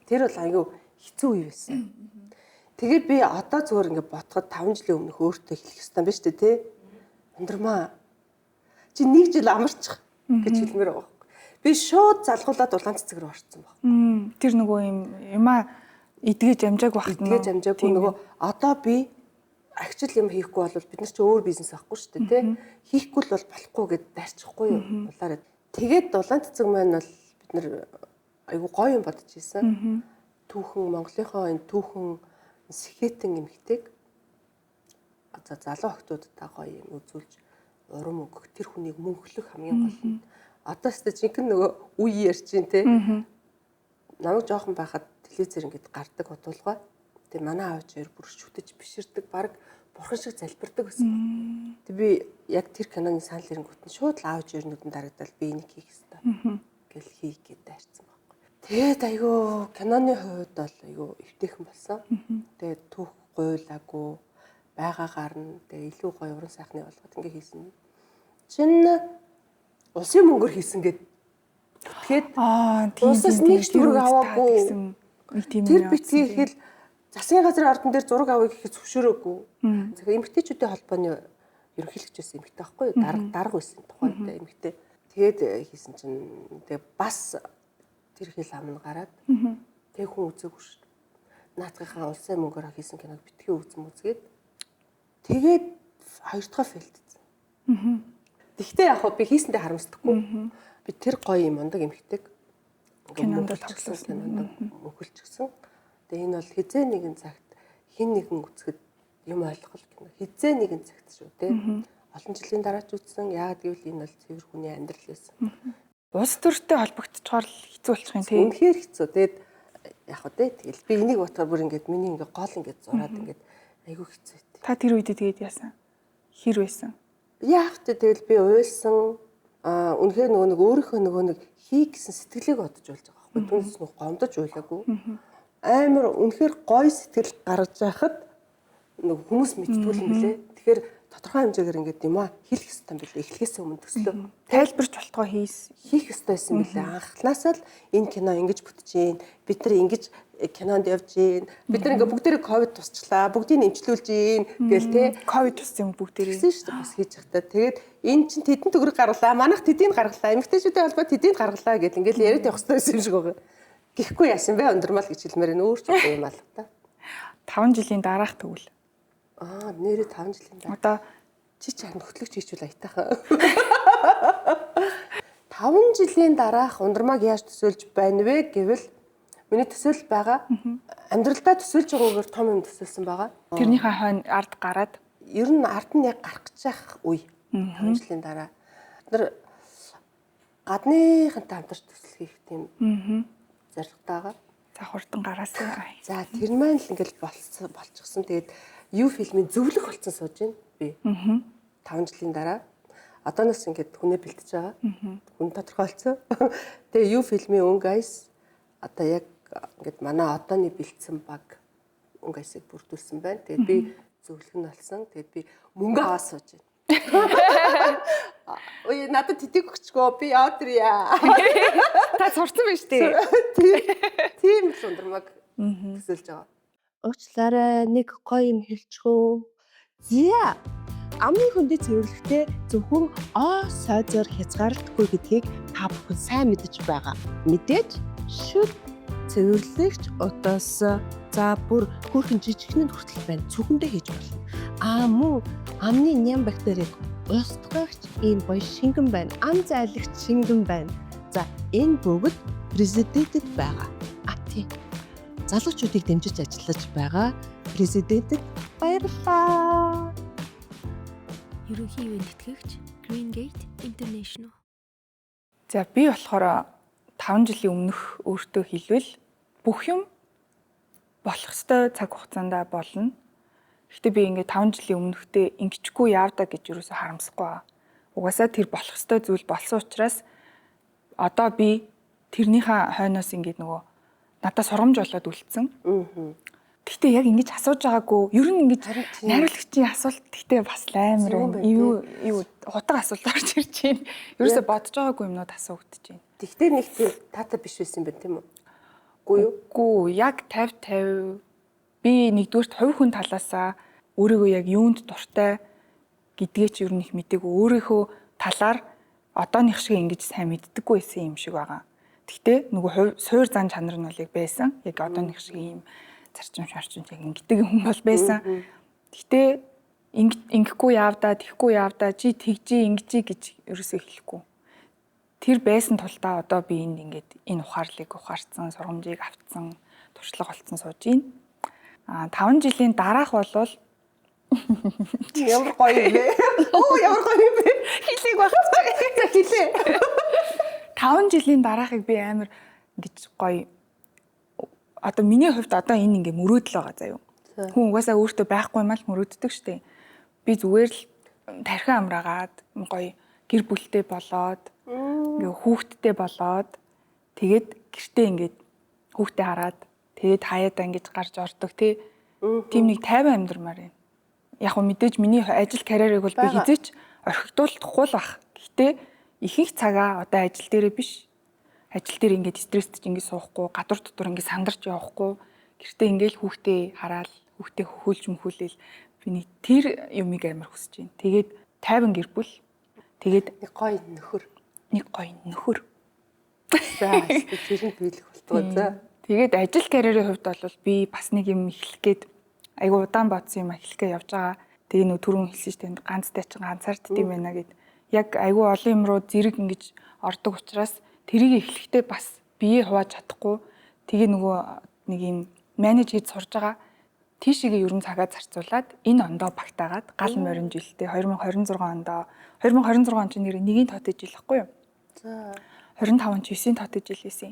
Тэр бол аюу хэцүү үе байсан. Тэгээд би одоо зүгээр ингээд ботход 5 жилийн өмнөх өөртөө хэлэх ёстой байна шүү дээ, тий. Ундрмаа. Чи 1 жил амарчих гэж хэлмээр байгаа. Би шууд залгуулад улаан цэцэг рүү орсон баг. Тэр нөгөө юмаа эдгэж амжааг багт нь. Эдгэж амжаагүй нөгөө одоо би агчил юм хийхгүй бол бид нар чи өөр бизнес авахгүй шүү дээ, тий. Хийхгүй л бол болохгүй гэд дайрчихгүй юу. Улаараа. Тэгээд улаан цэцэг маань бол бид нар айгу гоё юм бодож ийсэн. Түүхэн Монголынхоо энэ түүхэн сэхэтэн эмхтэйг одоо залуу охтуудтай гоё юм үзүүлж урам өгөх, тэр хүнийг мөнхлөх хамгийн гол нь. Одоо ч жинхэнэ нөгөө үе ярьчин те. Намайг жоохон байхад телевизээр ингээд гардаг удуулгаа. Тэгээ манай аав хоёр бүр шүтэж биширдэг, баг бурхан шиг залбирдаг байсан. Тэг би яг тэр киноны санал ирэнгүүт нь шууд л аав хоёр нүдэн дарагдал би энийг хийх хэрэгтэй гэл хийх гээд дайрсан байхгүй. Тэгээд айгүй киноны хувьд бол айгүй эвтэйхэн болсон. Тэгээд түүх гуйлаагүй байгаагаар нь тэгээ илүү гоё уран сайхны болгоод ингээ хийсэн. Чин улсын мөнгөөр хийсэн гэд. Тэгэхээр улсаас нэг зураг аваагүй гэсэн тийм. Тэр битгий хэл засгийн газрын ордон дээр зураг авъя гэхэд зөвшөөрөөгүй. Тэгэхээр эмэгтэйчүүдийн холбооны ерөнхийлөгч байсан эмэгтэй байхгүй юу? Дарга байсан тухайд эмэгтэй. Тэгээд хийсэн чинь тэгээ бас тэр хэл амн гараад тэг хүн үзээгүй шүү дээ. Наадхынхаа улсын мөнгөөр хийсэн киног битгий үзгээд тэгээд хоёр дахь фейлдсэн. Тэгтээ яг би хийсэндээ харамсдаггүй. Би тэр гоё юм ондаг эмхтэйг кинонд тоглосон кинонд мөхөлчихсөн. Тэгээ энэ бол хизээ нэгэн цагт хин нэгэн үзэхэд юм ойлгох кино. Хизээ нэгэн цагт шүү те. Олон жилийн дараа ч үзсэн. Яг гэвэл энэ бол цэвэр хүний амьдрал байсан. Улс төртэй холбогдчихоор хэцүү болчих юм тийм. Үнэхээр хэцүү. Тэгээд яг хөө те. Тэгэл би энийг бодохоор бүр ингээд миний ингээд гол ингээд зураад ингээд айгүй хэцүү байт. Та тэр үед тэгээд яасан? Хэр байсан? Яг тэ тэгэл би уйлсан. Үнэхээр өөрийнхөө нэг хий гэсэн сэтгэлийг бодож уйлж байгаа байхгүй. Түнс нэг гомдож уйлаагүй. Амар үнэхээр гоё сэтгэл гаргаж байхад нэг хүмүүс мэдтгүүл юм блэ. Тэгэхээр тодорхой хэмжээгээр ингээд юм аа хэлэх ёстой юм билээ. Эхлэхээс өмнө төслөө. Тайлбарч болтгоо Хийх ёстой байсан билээ. Анхнаасаа л энэ кино ингэж бүтэж гин. Бид нар ингэж кинонд явж гин. Бид нар ингээд бүгдээрээ ковид тусчлаа. Бүгдийг нэмчлүүлж гин гээл те. ковид туссан бүгдээрээ. Тэгсэн шүү дээ бас хийж захтаа. Тэгээд энэ чинь тэдэн төгрөг гаргалаа. Манайх тэдийг гаргалаа. Эмэгтэйчүүдийн холбоо тэдийг гаргалаа гэл ингээд яриад явах ёстой юм шиг байгаа. Гэхгүй яасан бэ? Өндөрмал гэж хэлмээр энэ өөр ч юм аа л та. 5 жилийн дараах тэгвэл. Нэрээ 5 жилийн дараа. Одоо Чи харин хөтлөгч хийчихвэл аятайхан. 5 жилийн дараах ундрмааг яаж төсөөлж байна вэ гэвэл миний төсөөлөл байгаа. Амьдралдаа төсөөлж байгаагаар том юм төсөөлсөн байгаа. тэрнийхээ хойно ард гараад Ер нь ард нь яг гарах гэж байх үе. 5 жилийн дараа. Бид нар гадныхантай хамтарч төсөл хийх тийм зорилготойгоо. за хурдан гараасаа. За тэр маань л ингээл болчихсон. Тэгээд юу фильмийн зөвлөх болсон сууж байна би. 5 жилийн дараа одооноос ингээд хүнээ бэлтэж байгаа. Хүн тодорхойлцсон. Тэгээ юу фильмийн өнгө айс одоо яг ингээд манай одооны бэлтсэн баг өнгө айсыг бүрдүүлсэн байна. Тэгээд би зөвлөх нь болсон. Тэгээд би мөнгө аваад сууж байна. Ой надад тэтгэх өгчгөө би яваад ирье. Та сурцсан байж тээ. Тийм л ундрмаг төсөөлж байгаа. Уучлаарай нэг гоё юм хэлчихөө. Зя. Амны хөндөө цэвэрлэхдээ зөвхөн сайзаар хязгаарлалтгүй гэдгийг та бүхэн сайн мэдэж байгаа. Мэдээж шүд цэвэрлэгч удаас за бүр хөөрхөн жижигхэн хүртэл байна. Цүхэндээ хийж болно. Мөн амны ням бактерийг устгагч ийм гоё шингэн байна. Ам зайлагч шингэн байна. За энэ бүгд президентэд байгаа. Тийм. Залуучуудыг дэмжиж ажиллаж байгаа президентэд баярлалаа. Ерөнхий ивент тэтгэгч Green Gate International. За би болохоор 5 жилийн өмнөх өөртөө хэлвэл бүх юм болох ёстой цаг хугацаанд болно. Гэхдээ би ингээд 5 жилийн өмнөхдөө ингэчгүй яавда гэж юусоо харамсахгүй байгаа. Угаасаа тэр болох ёстой зүйл болсон учраас одоо би тэрнийхээ хойноос ингээд нөгөө надад сургамж болоод үлдсэн. Гэхдээ яг ингэж асууж байгаагүй. Ер нь ингэж найруулагчийн асуулт гэхдээ бас амар юм. Юу хутга асуулт орж ирж байна. Ерөөсө бодож байгаагүй юмнууд асуугдож байна. Тэгтээ нэг тийм тата биш байсан байх тийм үү? Үгүй юу? Үгүй яг 50-50 би нэгдүгээрт хувь хүн талаасаа өөрийгөө яг юунд дуртай гэдгээ чи ер нь их мэдээгүй. Өөрийнхөө талаар одооных шиг ингэж сайн мэддэггүй байсан юм шиг байгаа. Гэхдээ нөгөө суур зан чанар нь бол яг байсан. Яг одооных шиг ийм зарчим шарчим яг ингэдэг хүн бол байсан. Гэхдээ ингэхгүй яавдаа, тэхгүй яавдаа, чи тэгжи ингэжи гэж ерөөсөө хэлэхгүй. Тэр байсан тулдаа одоо би энд ингээд энэ ухаарлыг ухаарсан, сургамжийг авцсан, туршлага олцсон сууж байна. 5 жилийн дараах болвол ямар гоё юм бэ? Ямар гоё юм бэ? хэлийг багцгаа. За хэлээ. 5 жилийн дараахыг би амар ингэж гоё одоо миний хувьд одоо энэ ингээ мөрөөдөл байгаа заяа. Хүн угаасаа өөртөө байхгүй юм л мөрөөддөг штеп. Би зүгээр л тархин амраагаад гоё гэр бүлтэй болоод ингээ хүүхэдтэй болоод тэгээд гэртээ ингээд хүүхдээ хараад тэгээд хаяадаа ингэж гарч ордог тийм нэг тайван амьдрмаар байна. Яг хөө мэдээж миний ажил карьерийг бол би хизээч орхигдуулахгүй л бах. Гэхдээ ихэнх цагаа одоо ажил дээрээ биш. Ажил дээр ингээд стресстэй ингээд суухгүй, гадуур дотор ингээд сандарч явахгүй, гэртээ ингээд хүүхдээ хараад, хүүхдээ хөхүүлж мөхүүлээл би нэг тэр юмыг амар хүсэж байна. Тэгээд тайван гэр бүл. Тэгээд нэг гоё нөхөр. За, тэр нь биелэх болтгоо за. Тэгээд ажил карьерийн хувьд бол би бас нэг юм эхлэх гээд айгу удаан бодсон юм эхлэхээ явж байгаа. Тэгээ нөө түрүүн хэлсэн шүү дээ ганцтай чинь ганцаардд юм байна гэд. Яг айгу олон юм руу зэрэг ингэж ордог учраас тэрийг эхлэхдээ бас бие хувааж чадахгүй. Тэгээ нөгөө нэг юм менеж хийж сурж байгаа. Тийшээгээ ерөн цагаа зарцуулаад энэ ондоо багтаагаад гал морин жилдээ 2026 ондоо 2026 он чинь нэгийн тоотой жил байхгүй юу? За. 25 чи 9-ийн тоотой жил байсан.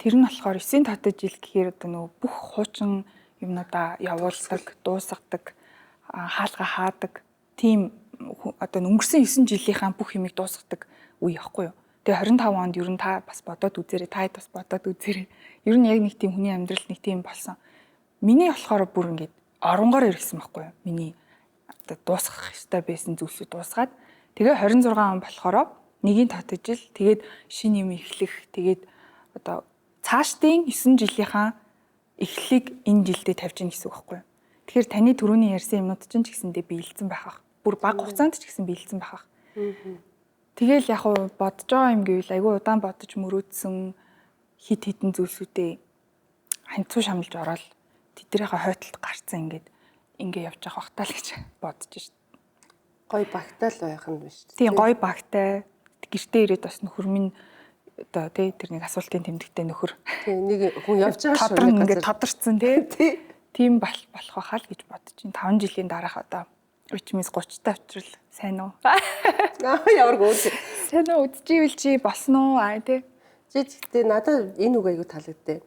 Тэр нь болохоор 9-ийн тоотой жил гэхээр одоо нөгөө бүх хуучин юмнуудаа явуулдаг, дуусгадаг, хаалга хаадаг тийм одоо өнгөрсөн 9 жилийнхаа бүх юмыг дуусгадаг үе яахгүй юу? Тэгээ 25 онд ер нь та бас бодоод үзээрэй, та бас бодоод үзээрэй. Ер нь яг нэг тийм хүний амьдрал нэг тийм болсон. Миний болохоор бүр ингээд оронгоор ирсэн байхгүй юу? Миний одоо дуусгах ёстой байсан зүйлсүүд дуусгаад тэгээ 26 он болохоор нэгийг татажил тэгээд шинэ юм эхлэх тэгээд одоо цаашдын 9 жилийнхаа эхлэлийг энэ жилдээ тавьж гин гэсэн үг байхгүй юу. Тэгэхээр таны түрүүний ярьсан юмнууд чинь ч гэсэндээ биелсэн байх ах. Бүр бага хугацаанд ч гэсэн биелсэн байх ах. Тэгэл яг уу бодож байгаа юм гэвэл айгүй удаан бодож мөрөөдсөн хит хитэн зүйлсүүдээ ханцуу шамлж ороод тэднийхээ хойтолд гарцсан ингээ явж байгаа бахтаа л гэж бодож шít. Гой багтаал байх нь биш. Тийм гой багтай гэртээ ирээд бас нөхөр минь одоо тий тэр нэг асуултын тэмдэгтэй нөхөр. Тийм нэг хүн явж байгаа шүү. Тодрон ингээ тодорцсон тий. Тийм болох байхаа л гэж бодож байна. 5 жилийн дараах одоо which means 30 та очрол сайн уу? Ямар гоо. Сайн уу үдчихвэл чи болсон уу? Аа тий. Чи гэхдээ надад энэ үг аягүй таалагдтыг.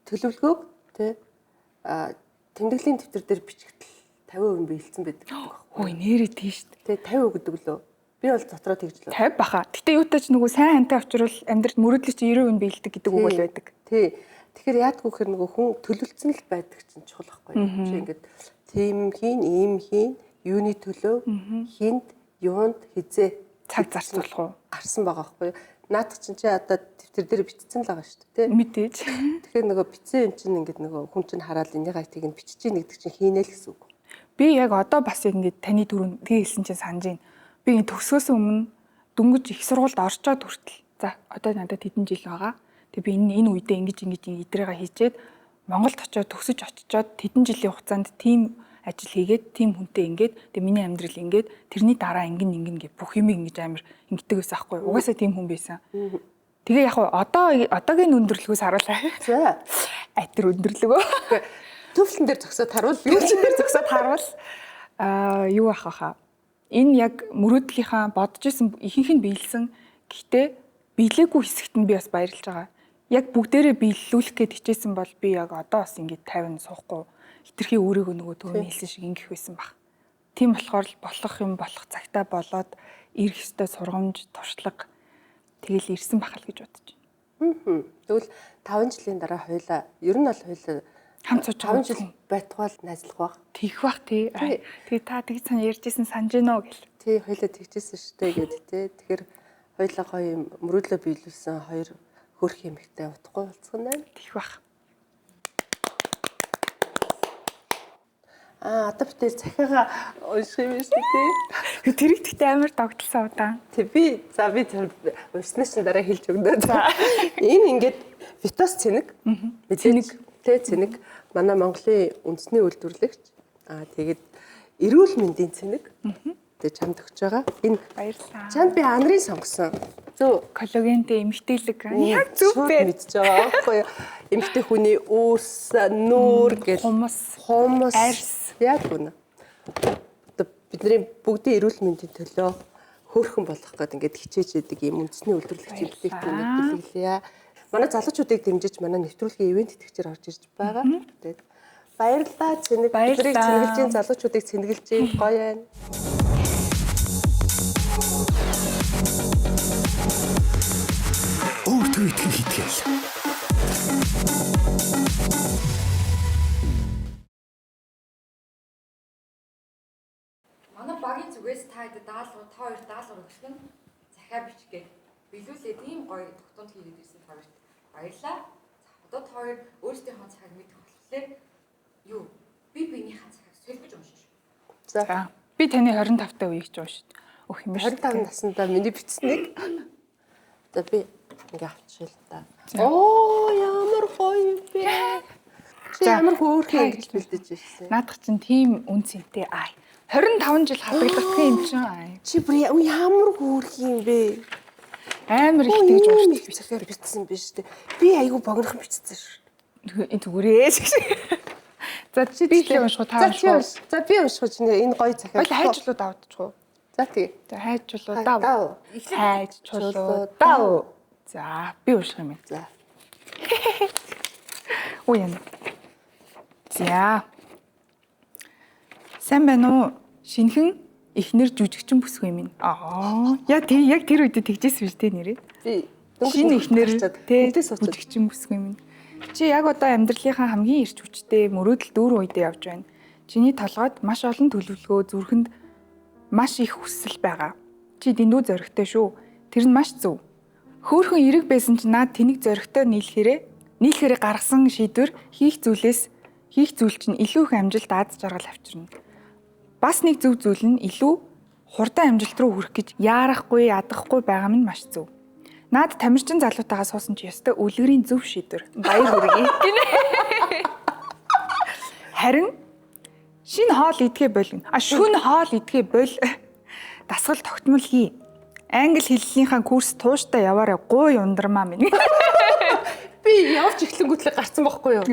Төлөвлөгөөг тий тэмдэглэлийн дэвтэр дээр бичгтэл 50% биелсэн байдаг. Ой нэрээ тийш. Тий 50% гэдэг лөө. Би бол дотроо тэгж лөө. 50 баха. Гэтэ юутай ч нөгөө сайн хантай очрол амьдралд мөрөдлөж 90% биелдэг гэдэг үг бол байдаг. Тий. Тэгэхээр яадгүй хэр нөгөө хүн төлөвлөсөн л байдаг чинь чухал байхгүй юу? Чи ингээд тийм хийн, ийм хийн, юуны төлөө, хинд, юунд хизээ Цаг зарцуулах уу? гарсан байгаа байхгүй юу? Наадах чинь чи одоо дэвтэр дээр бичсэн л байгаа шүү дээ, тий? Мэдээж. Тэгэхээр нөгөө бичсэн юм чинь ингээд нөгөө хүн чинь хараад энийг айтыг нь бичиж ийн гэдэг чинь хийнэ л гэсэн үг. Би яг одоо бас яг ингээд таны түрүүн тэгээ хэлсэн чинь санаж байна. Би ингээд төгсгөөс өмнө дөнгөж их сургуульд орчоод хүртэл за одоо надад хэдэн жил байгаа. Тэгээ би энэ үедээ ингэж идрээгээ хийчээд Монголд очиод төгсөж очичоод хэдэн жилийн хугацаанд тийм ажил хийгээд тийм хүнтэй ингээд тэгээ миний амьдрал ингээд тэрний дараа ингэн гэ бүх юм ингэж амар ингэдэг байсан аахгүй. Угаасаа тийм хүн байсан. Тэгээ яг одоогийн өндөрлөгөөс харуулаа. За. Айтер өндөрлөгөө. Төвлөн дээр зөксөд харуул. Төвлөн дээр зөксөд харуул. Юу ах хаа. Энэ яг мөрөөдлийнхаа бодож исэн ихэнх нь биелсэн. Гэхдээ биелээгүй хэсэгт нь би бас баярлж байгаа. Яг бүгдээрээ биелүүлэх гээд хичээсэн бол би яг одоо бас ингэж 50 суухгүй хитрхи өөрийгөө нөгөө төвний хэлсэн шиг ингэх байсан баг. Тийм болохоор л болох юм болох цагтаа болоод ирэх ёстой сургамж, туршлага тэгэл ирсэн бахал гэж бодож байна. Тэгвэл 5 жилийн дараа хоёлаа ер нь бол хоёлаа хамт сууж 5 жил байтугай найзлах баг. Тэгэх бах тий. Тэгээ та тэгж сан ярьжсэн санаж гинөө гэл. Тий хоёлаа тэгчихсэн шүү дээ гэдэг тий. Тэгэхээр хоёлаа гоё юм мөрөөдлөө биелүүлсэн хоёр хөрх эмэгтэй утгагүй болцгоо нэ. Тэгэх бах. Одоо би тэр захиагаа унших юм шүү дээ. Тэр их тэгтээ амар догтлсон удаан. Тэг би тэр уншснаас чинь дараа хэлж өгнө. Энэ ингээд Витос цэник. Цэник. Тэ цэник. Манай Монголын үндэсний үйлдвэрлэгч. Тэгээд эрүүл мэндийн цэник. Тэг чамд өгч байгаа. Энэ Баярлалаа. чамд би анарын сонгосон. Зөв. Коллагентэй эмхтэлэг. Яг зүг бэ. Мэдж байгаа байхгүй юу? Эмхтэй хүний үүс, нүүр гэх хумс, арьс яг үнэ. Одоо бидний бүгдийн эрүүл мэндийн төлөө хөөрхөн болох гэдэг ингээд хичээж идэг юм үндэсний үйлдвэрлэгчийн бүтээгдэхүүнийг бэлгэлээ. Манай залуучуудыг дэмжиж манай нэвтрүүлгийн ивент итгэгчээр орж ирж байгаа. Тэгээд баярлалаа цэник. Бидний цэнгэлжийн залуучуудыг цэнгэлжийн гоё байна. Өөртөө итгэх итгэл. Манай багийн зүгээс та хэд даалгавар та хоёр даалгавар өгөх нь захиа бичгээ. Билүүлээд ийм гоё тогтмол хийгээд ирсэн та хоёрт баярлалаа. Одоо та хоёр өөрсдийнхөө цагийг мэдэх болохоор юу биенийхээ цагийг солих уншиж шүү. За. Би таны 25 та үеийг ч уншиж өгөх юм биш. 25 наснда миний бичснийг. За би ингээ авчихъя л та. Оо ямар гоё бэ. Чи ямар хөөрхөн ингэж бэлдэж ирсэн. Наадах чинь тийм үн цэнтэй аа. 25 жил хадгалах юм чинь аа. Чи бүр ямар хөөрхөн юм бэ. Амар их тэгж ууштай бичсээр бичсэн биш үү? Би айгүй богинохон бичсэн шүү. Энэ зүгээрээ. За чи би л унших та унших. За би унших чинь энэ гоё захиа. Хайжлууд авчих уу? За тий. За хайжлууд дав. Хайжлууд дав. За би унших юм. За. Ой яна. За. Сайн байна уу? Шинхэн эхнэр жүжигчин бүсгүй минь. Яг тэр үед тэгжсэн биш тэ нэрээ. Би шинэ эхнэр жүжигчин бүсгүй минь. Чи яг одоо амьдралынхаа хамгийн эрч хүчтэй мөрөөдөл дүүр үедээ явж байна. Чиний толгойд маш олон төлөвлөгөө зүрхэнд маш их хүсэл байгаа. Чи дэндүү зоригтой шүү. Тэр нь маш зөв. Хөөхөн эрэг байсан ч наад тэнийг зоригтой нийлэхээрээ гаргасан шийдвэр хийх зүйл чинь илүү их амжилт аз жаргал авчирна. Бас нэг зөв зүйл нь илүү хурдан амжилт руу хүрэх гэж яарахгүй, ядахгүй байгаа нь маш зөв. Наад тамирчин залуутайгаа суусан чи ёстой үлгэрийн зөв шийдвэр. Баяр хүргэе. Харин шин хоол идгээ болно. Шүн хоол идгээ бол дасгал тогтмол хий. Англи хэллийнхаа курс тууштай яваарай. Гуй ундрмаа минь. Би явж эхлэнгүүтлээ гарцсан байхгүй юу?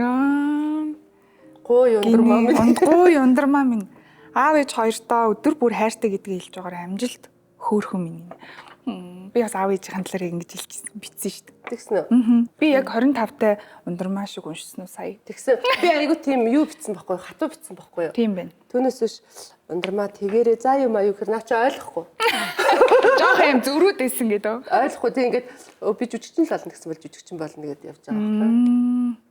Гуй ундрмаа минь. Гуй ундрмаа минь. Аав ээж хоёртоо өдөр бүр хайртай гэдгийг хэлж байгаарай. Амжилт хөөрхөн минь. Би бас аав ээжийн талаар ингэж хэлчихсэн битсэн шүү дээ. Тэгсэн үү? Би яг 25-тай ундрмаа шиг уншсан уу сая. Тэгсэн. Би айгу тийм юу битсэн байхгүй юу? Хатуу битсэн байхгүй юу? Тийм байна. Түүнээс биш ундрмаа тэгээрээ заа юм аюу гэхэр наа чи ойлгохгүй. Жоох юм зөрүүдсэн гэдэг. Ойлгохгүй тийм ингээд би жүжигчин л болно гэсэн бол жүжигчин болно гэдээ явж байгаа байхгүй.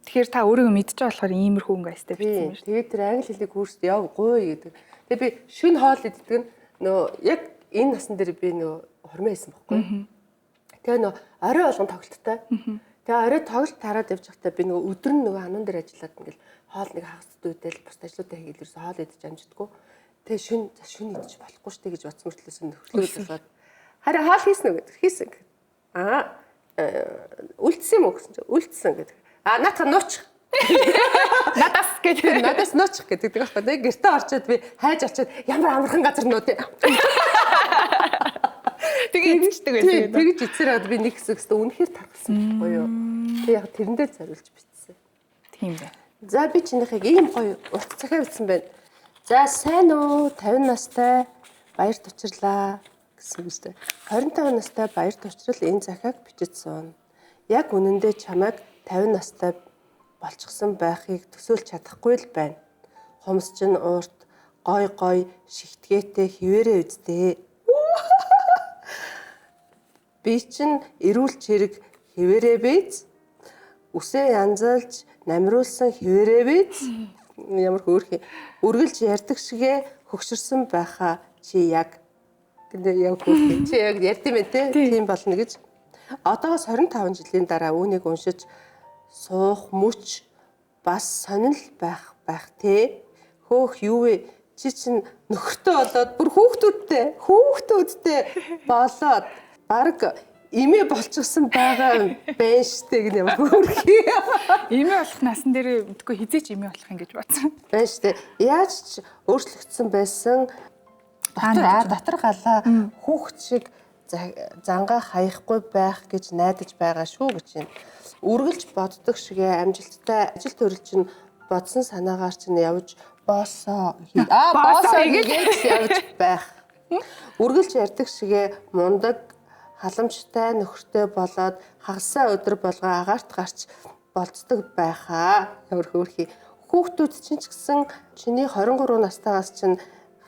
Тэгэхээр та өөрийгөө мэдчихэж болохоор иймэрхүү өнгөстэй битсэн юм шүү. Тэгээд тэр англи хэлний курст яв гуй гэдэг. Тэгээд би шүн хоол иддэг нь нөө яг энэ насн дээр би нөө хормоо хийсэн байхгүй. Тэгээ нөө орой болгон тоглолттой. Тэгээ орой тоглолт тараад явж байхдаа би нөгөө өдөр нь нөгөө ануун дээр ажиллаад ингээл хоол нэг хагас дүйдэл бус ажлуудаа хийгээл ерөөсөө хоол идэж амждаггүй. Тэгээ шүн идэж болохгүй штэ гэж бодсон мөртлөөс нөхрөлөө болоод хараа хоол хийсэн үү гэдэг хийсэн. Үлдсэн юм уу гэсэн чинь үлдсэн гэдэг. Наатах нуучих. Надаас нуучих гэдэг байхгүй. Тэгээ гэртээ орчоод би хайж очиод ямар амархан газар нууд. Тэгээ идчихдэг байсан. Тэгж ицээрээд би нэг хэсэгт үнэхээр тархсан байхгүй юу. Тэг яг тэрэндээ зориулж битсэн. Тийм бай. За би чинийхийг ийм гоё урт цахиа бичсэн байна. За сайн уу 50 настай баяр тучирлаа гэсэн үг шүү дээ. 25 настай баяр тучрал энэ захиаг бичсэн. Яг үнэндээ чамайг 50 настай болчихсон байхыг төсөөлж чадахгүй л байна. Хумс чинь уурт гой шигтгээтэй хിവэрээ үздээ. Би чинь эрүүл чирэг хിവэрээ бийц. Үсээ янзалж намруулсан хിവэрээ бийц. Ямар хөөрхий. Үргэлж ярддаг шигэ хөгшөрсөн байхаа чи яг гэдэг яг хөөрхий. Чи яг ярьд юм те. Тийм болно гэж. Одоогоос 25 жилийн дараа үүнийг уншиж суух мүч бас сонирл байх те. Хөөх юу вэ? Чи чинь нөхөртэй болоод бүр хүүхдүүдтэй болоод баг эмээ болчихсон байгаа байна штэ гэх юм хөөрхий. Эмээ болох насан дээр мэдгүй хизээч эмээ болох юм гэж бодсон. Байна штэ. Яаж ч өөрчлөгдсөн байсан дотор галаа хүүхд шиг зангаа хаяхгүй байх гэж найдаж байгаа шүү гэж юм. Үргэлж боддог шигээ амжилттай ажил төрөл чинь бодсон санаагаар чинь явж боосоо гэж явж байх. Үргэлж ярддаг шигээ мундаг халамжтай нөхөртэй болоод хагасаа өдөр болгоо агаарт гарч болцдог байхаа. Ямар хөөрхий. Хүүхдүүд чинь ч гэсэн чиний 23 настайгаас чинь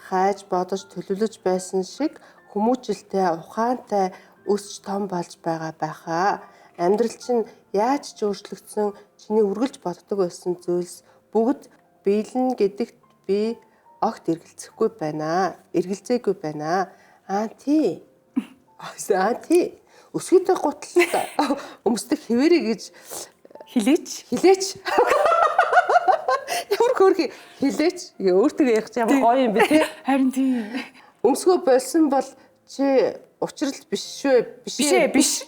хайж бодож төлөвлөж байсан шиг хүмүүжлтэй ухаантай өсч том болж байгаа байхаа. Амьдрал чинь яаж ч өөрчлөгдсөн чиний үргэлж боддог байсан зүйлс бүгд биелнэ гэдэгт би огт эргэлзэхгүй байна. Эргэлзээгүй байна. Анти. Өсгөдөө гутлаа. Өмсдөг хിവэрэ гэж хилээч. Ямар хөөрхий хилээч. Өөртөө ярих ямар гоё юм бэ те. Харин тийм. Өмсгөө болсон бол чи учрал биш шүү. Биш.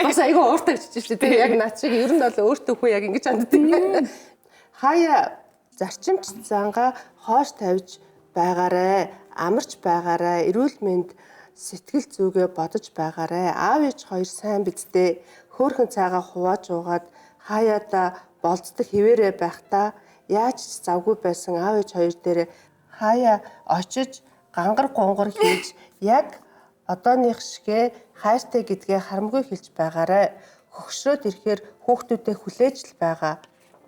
Бас айгүй ууртаа гэж шүү дээ. Яг наад шиг ер нь бол өөртөө хөө яг ингэж ханддаг. Хаяа зарчимч зангаа хоош тавьж байгаарэ. Амарч байгаарэ. Эрүүл мэнд сэтгэл зүгээ бодож байгаарэ. Аав ээж хоёр сайн бидтэй. Хөөрхөн цайгаа хувааж уугаад хаяада болцдог хിവэрэ байхдаа яаж ч завгүй байсан аав ээж хоёр дээр хаяа очиж гангар гонгор хийж яг одооных шигэ хайртай гэдгээ харамгүй хэлж байгаарэ. Хөгшрөөд ирэхээр хүүхдүүдэд хүлээж л байгаа.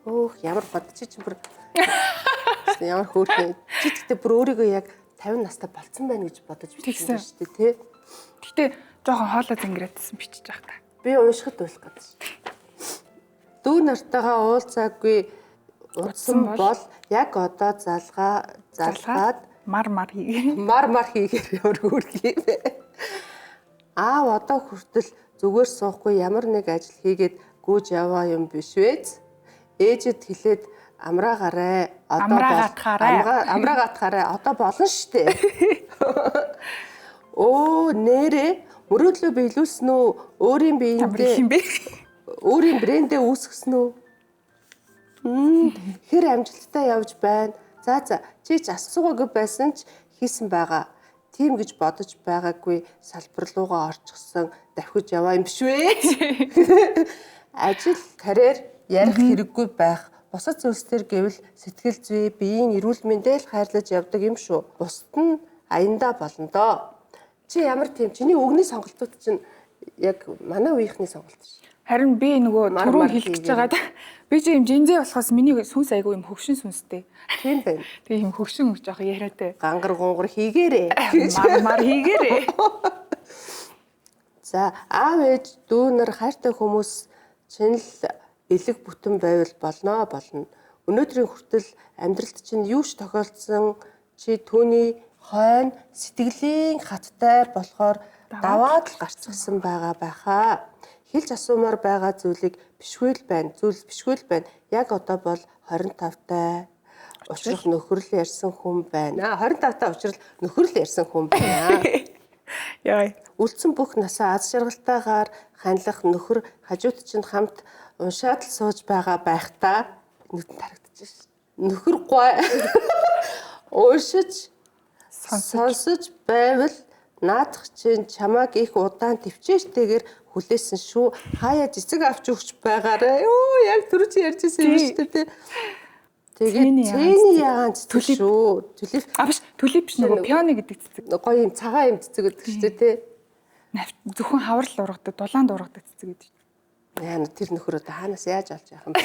Өөх ямар бод чи бүр ямар хөөрхий. Чи тэгтээ бүр өөрийгөө яг 50 настай болцсон байна гэж бодож бичсэн шүү дээ тий. Гэтэ жоохон хоолой зингэрээдсэн бичиж байгаа та. Би уншихад болох гэдэг шүү. Дүү нартайгаа уулзаагүй Утсан бол яг одоо залгаад мар хийгээ. мар хийгээр өргөөрхий юм бэ. Одоо хүртэл зүгээр суухгүй ямар нэг ажил хийгээд гүйж яваа юм биш вэ? Ээжэд хэлээд амраагаарай. Амраагатгаарай. Одоо болно штэ. Нэрэ мөрөөдлөө биелүүлсэн үү? Өөрийн биеиндээ өөрийн брэндээ үүсгэсэн үү? Хэр амжилттай явж байна. За чи ч асуугаагүй байсан ч хийсэн байгаа. Тийм гэж бодож байгаагүй салбар руугаа орчихсон давхиж яваа юм биш вэ? Ажил, карьер ярих хэрэггүй байх. Бусад зүйлсээр гэвэл сэтгэл зүй, биеийн эрүүл мэндэл хайрлаж явдаг юм шүү. Бусад нь аяндаа болно доо. Чи ямар тийм чиний өгний сонголтууд чинь яг манай үеийнхний сонголт шүү. Харин би нөгөө түрүү хэлчихэж байгаа. Би ч юм жинзээ болохоос миний сүнс айгүй юм хөвшин сүнстэй. Тийм байна. Тэгээ юм хөвшин жоох яриатай. Гангар гунгар хийгээрээ. Мар хийгээрээ. За аав ээж дүүнэр хайртай хүмүүс чинь л элэг бүтэн байвал болно. Өнөөдрийн хүртэл амьдралд чинь юу ч тохиолдсон чи түүний хойно сэтгэлийн хаттай болохоор даваад л гарцсан байгаа байхаа. Хэлж асуумаар байгаа зүйлийг бишгүй л байна. Яг одоо бол 25-тай учрах нөхөрл ярьсан хүн байна. 25-тай учрал нөхөрл ярьсан хүн байна. Яа. Үлдсэн бүх насаа аз жаргалтайгаар хандлах нөхөр хажууд чинь хамт уншаад л сууж байгаа байх та нүдэнд харагдаж байна. Нөхөр гой уушиж сонсож байвал наадах чинь чамааг их удаан төвчээртэйгээр хүлээсэн шүү. Хаяа цэцэг авч өгч байгаарай. Яг түрүү чи ярьжсэн юм шүү дээ. Тэгээд цэний ягаан цэцэг шүү. Төлөв биш нөгөө пионы гэдэг цэцэг. Гоё юм цагаан юм цэцэг гэдэг шүү дээ. Зөвхөн хаврал ургадаг, дулаанд ургадаг цэцэг гэдэг. Яа тэр нөхөр одоо хаанаас яаж олж яах юм бэ?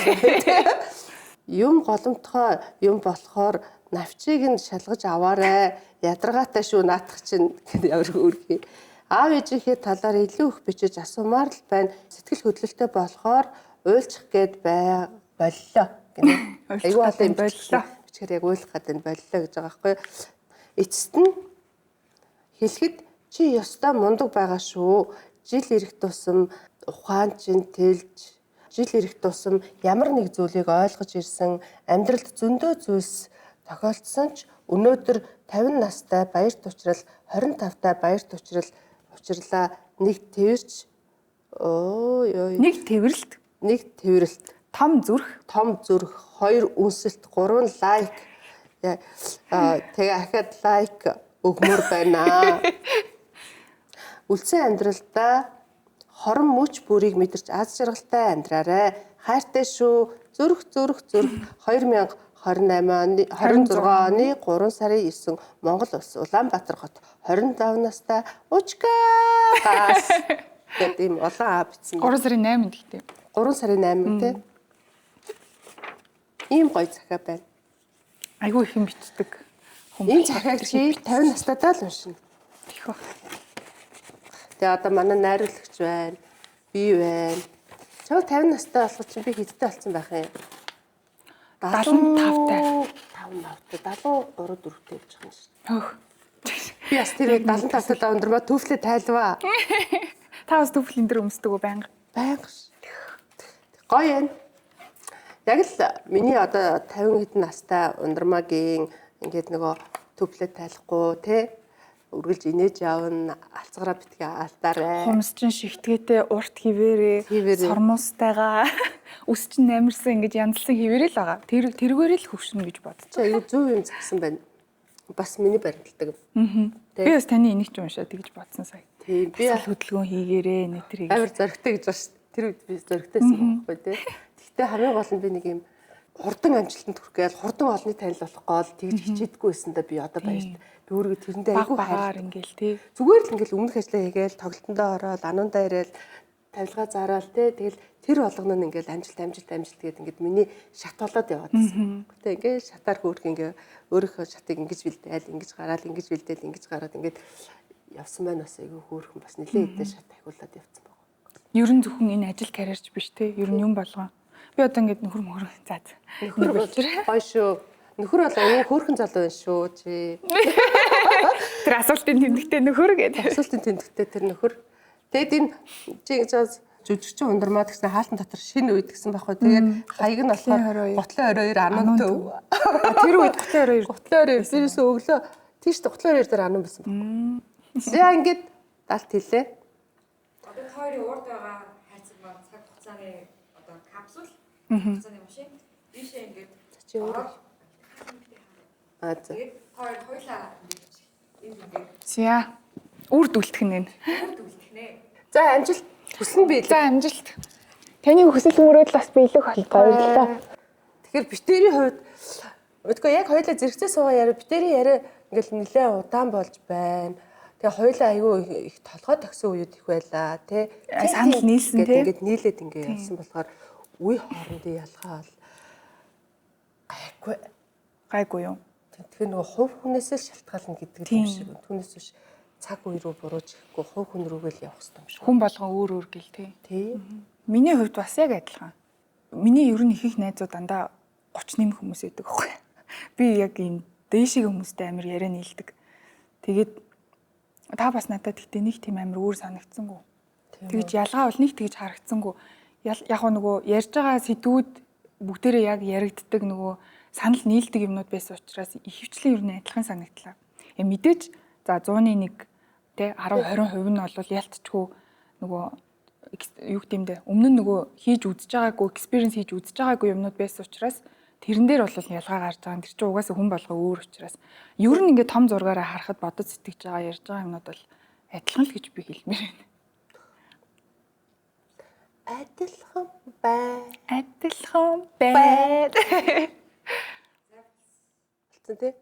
Юм голомтгой юм болохоор навчийг нь шалгаж аваарай. Ядаргаатай шүү наатах чинь гэдэг ямар хөөрхий. Аав ээжийнхээ талаар илүү их бичиж асуумаар л байна. Сэтгэл хөдлөлтөй болохоор уйлчих гээд боллоо гэнэ. Айгуу олон боллоо. Бичгээр яг уйлах гэдэг нь боллоо гэж байгаа байхгүй. Эцэст нь хэлэхэд чи ёстой мундаг байгаа шүү. Жил ирэх тусам ухаан чинь тэлж, жил ирэх тусам ямар нэг зүйлийг ойлгож ирсэн, амьдралд зөндөө зүйлс тохиолдсон ч өнөөдөр 50 настай баярт учрал 25-тай баярт учрлаа нэг тэрч нэг тэрэлт том зүрх 2 үнсэлт 3 лайк тэгээ ахад лайк өгмөр байна. Үлдсэн амьдралдаа хорон мөч бүрийг мэдэрч аз жаргалтай амьдраарай. Хайртай шүү. Зүрх 2028 оны 26 оны 3 сарын 9 Монгол улс Улаанбаатар хот 25 настай Учкаас гэдэг юм олон бичсэн. 3 сарын 8-нд гэхдээ. 3 сарын 8-нд те. Ийм гоё захаа байна. Айгүй их юм бичдэг. Энэ захааг чи 50 настайдаа л уншина. Их баг. Тэгээ одоо манай найруулагч байна. Би байна. Чог 50 настай болох чинь би хэдтэй болсон байх юм? 75-тай. 73 4-тэй болж байгаа юм шиг. Хөөх. Би бас тэр 75-тай өндрмөө төвлөө тайлваа. Та бас төвл энэ дөр өмсдөг үү байнга? Байнга ш. Гоё юм. Яг л миний одоо 50 хэдэн настай ундрмагийн ингээд нөгөө төвлөө тайлахгүй те үргэлж инээж явна алцгараа битгий алдаарай. Хумс чин шигтгээтэй урт хിവэрээ сормуустайгаа үс чин амирсан ингэж янзлсан хിവэрээ л байгаа. Тэргээр л хөвшнө гэж бодчих. Аюу зөв юм загсан байна. Бас миний баримталдаг. Би бас таны энийг ч уншаад тэгж бодсон сая. Тийм би хөдөлгөөн хийгээрээ нэтрийг. Амар зоригтой гэж байна шүү. Тэр үед би зоригтойсэн байхгүй тий. Гэхдээ хамгийн гол нь би нэг юм хурдан амжилтанд хүрэхгээл хурдан олонний танил болохгүй л тэгж хичээдэггүй байсандаа би одоо баярт би өөрийгөө тэрэндээ айгүй хайр ингээл тий. Зүгээр л ингээл өмнөх ажлаа хийгээл тоглолтондоо ороод анундаа ирээл тавилгаа заараал тий. Тэгэл тэр болгоно нь ингээл амжилт гэдэг ингээд миний шат болоод яваадсэн. Гэтэ ингээд шатаар хөөрх ингээ өөрийнхөө шатыг ингэж бэлдээл ингэж гараад ингээд явсан байна бас айгүй хөөрхөн бас нэлээд хэдэн шат ахиулаад явцсан байна. Ер нь зөвхөн энэ ажил карьерч биш тий. Ер нь юм болгоо Би одоо ингээд нөхөр мөр заа. Нөхөр бол гоё шүү. Нөхөр бол аюу хөөрхөн залуу байна шүү чи. Тэр асуултын тэмдэгтэй нөхөр гэдэг. Асуултын тэмдэгтэй тэр нөхөр. Тэгэд энэ чи гэж жүжигчин ундармаа гэсэн хаалтан дотор шинэ үед гэсэн байхгүй. Тэгээд хаяг нь болохоор готлын 22 анун төв. Тэр үед готлын 22. Готлын 22 тэрээс өглөө тийш готлын 22 дээр анун байсан байхгүй. За ингээд далт хэлээ. Одоо хоёрын урд байгаа хайцаг маань цаг хугацааны одоо капсул хугацааны машин ийшээ ингээд Чи өөрөө тэгээд хоёулаа ингээд За үрд үлдэх нь энэ. үрд үлдэх нэ. за амжилт хүснэ би. За амжилт. Таны хүсэл мөрөөдөл бас биелэх болтой баярлалаа. Тэгэхээр битэрийн хувьд мэдгүй яг хоёулаа зэрэгцээ суугаа яриа битэрийн яриа ингээл нэлээ удаан болж байна. Тэгээ хоёулаа аюу их толгой тагсан үед их байлаа тий. Санал нийлсэн тий. Ингээд нийлээд ингээд явсан болохоор үе хоорондын ялгаа бол Гайгүй юу? тэгэхээр нөгөө хувь хүнээсээ шалтгаална гэдэг юм шиг. Түүнээс биш цаг үе рүү бурууж ихгүй хувь хүн рүүгээ л явах хэрэгтэй юм шиг. Хүн болгон өөр өөр гэл тий. Тий. Миний хувьд бас яг адилхан. Миний ер нь их найзууд дандаа 30 нэмэх хүмүүс байдаг аахгүй. Би яг энэ дээшиг хүмүүстэй амар яриа нийлдэг. Тэгээд та бас надад гэхдээ нэг тийм амар өөр санагдсангүй. Тэгэж ялгаа бол нэг тэгэж харагдсангүй. Яг нөгөө ярьж байгаа сэдвүүд бүгдээрээ яг яригддаг нөгөө санал нийлдэг юмнууд байсан учраас ихэвчлэн ер нь адилхан санагдлаа. Мэдээж за 100-ны 1 тэ 10-20% нь бол ялцчгүй нөгөө юу гэмдэ өмнө нь нөгөө хийж үзэж байгаагүй experience хийж үзэж байгаагүй юмнууд байсан учраас тэрэн дээр бол ялгаа гарч байгаа. Тэр чинь угаасаа хүн болго өөр учраас ер нь ингээд том зургаараа харахад бодож сэтгэж байгаа ярьж байгаа юмнууд бол адилхан л гэж би хэлмээр байна. Адилхан бай. Адилхан бай. Болцсон тий.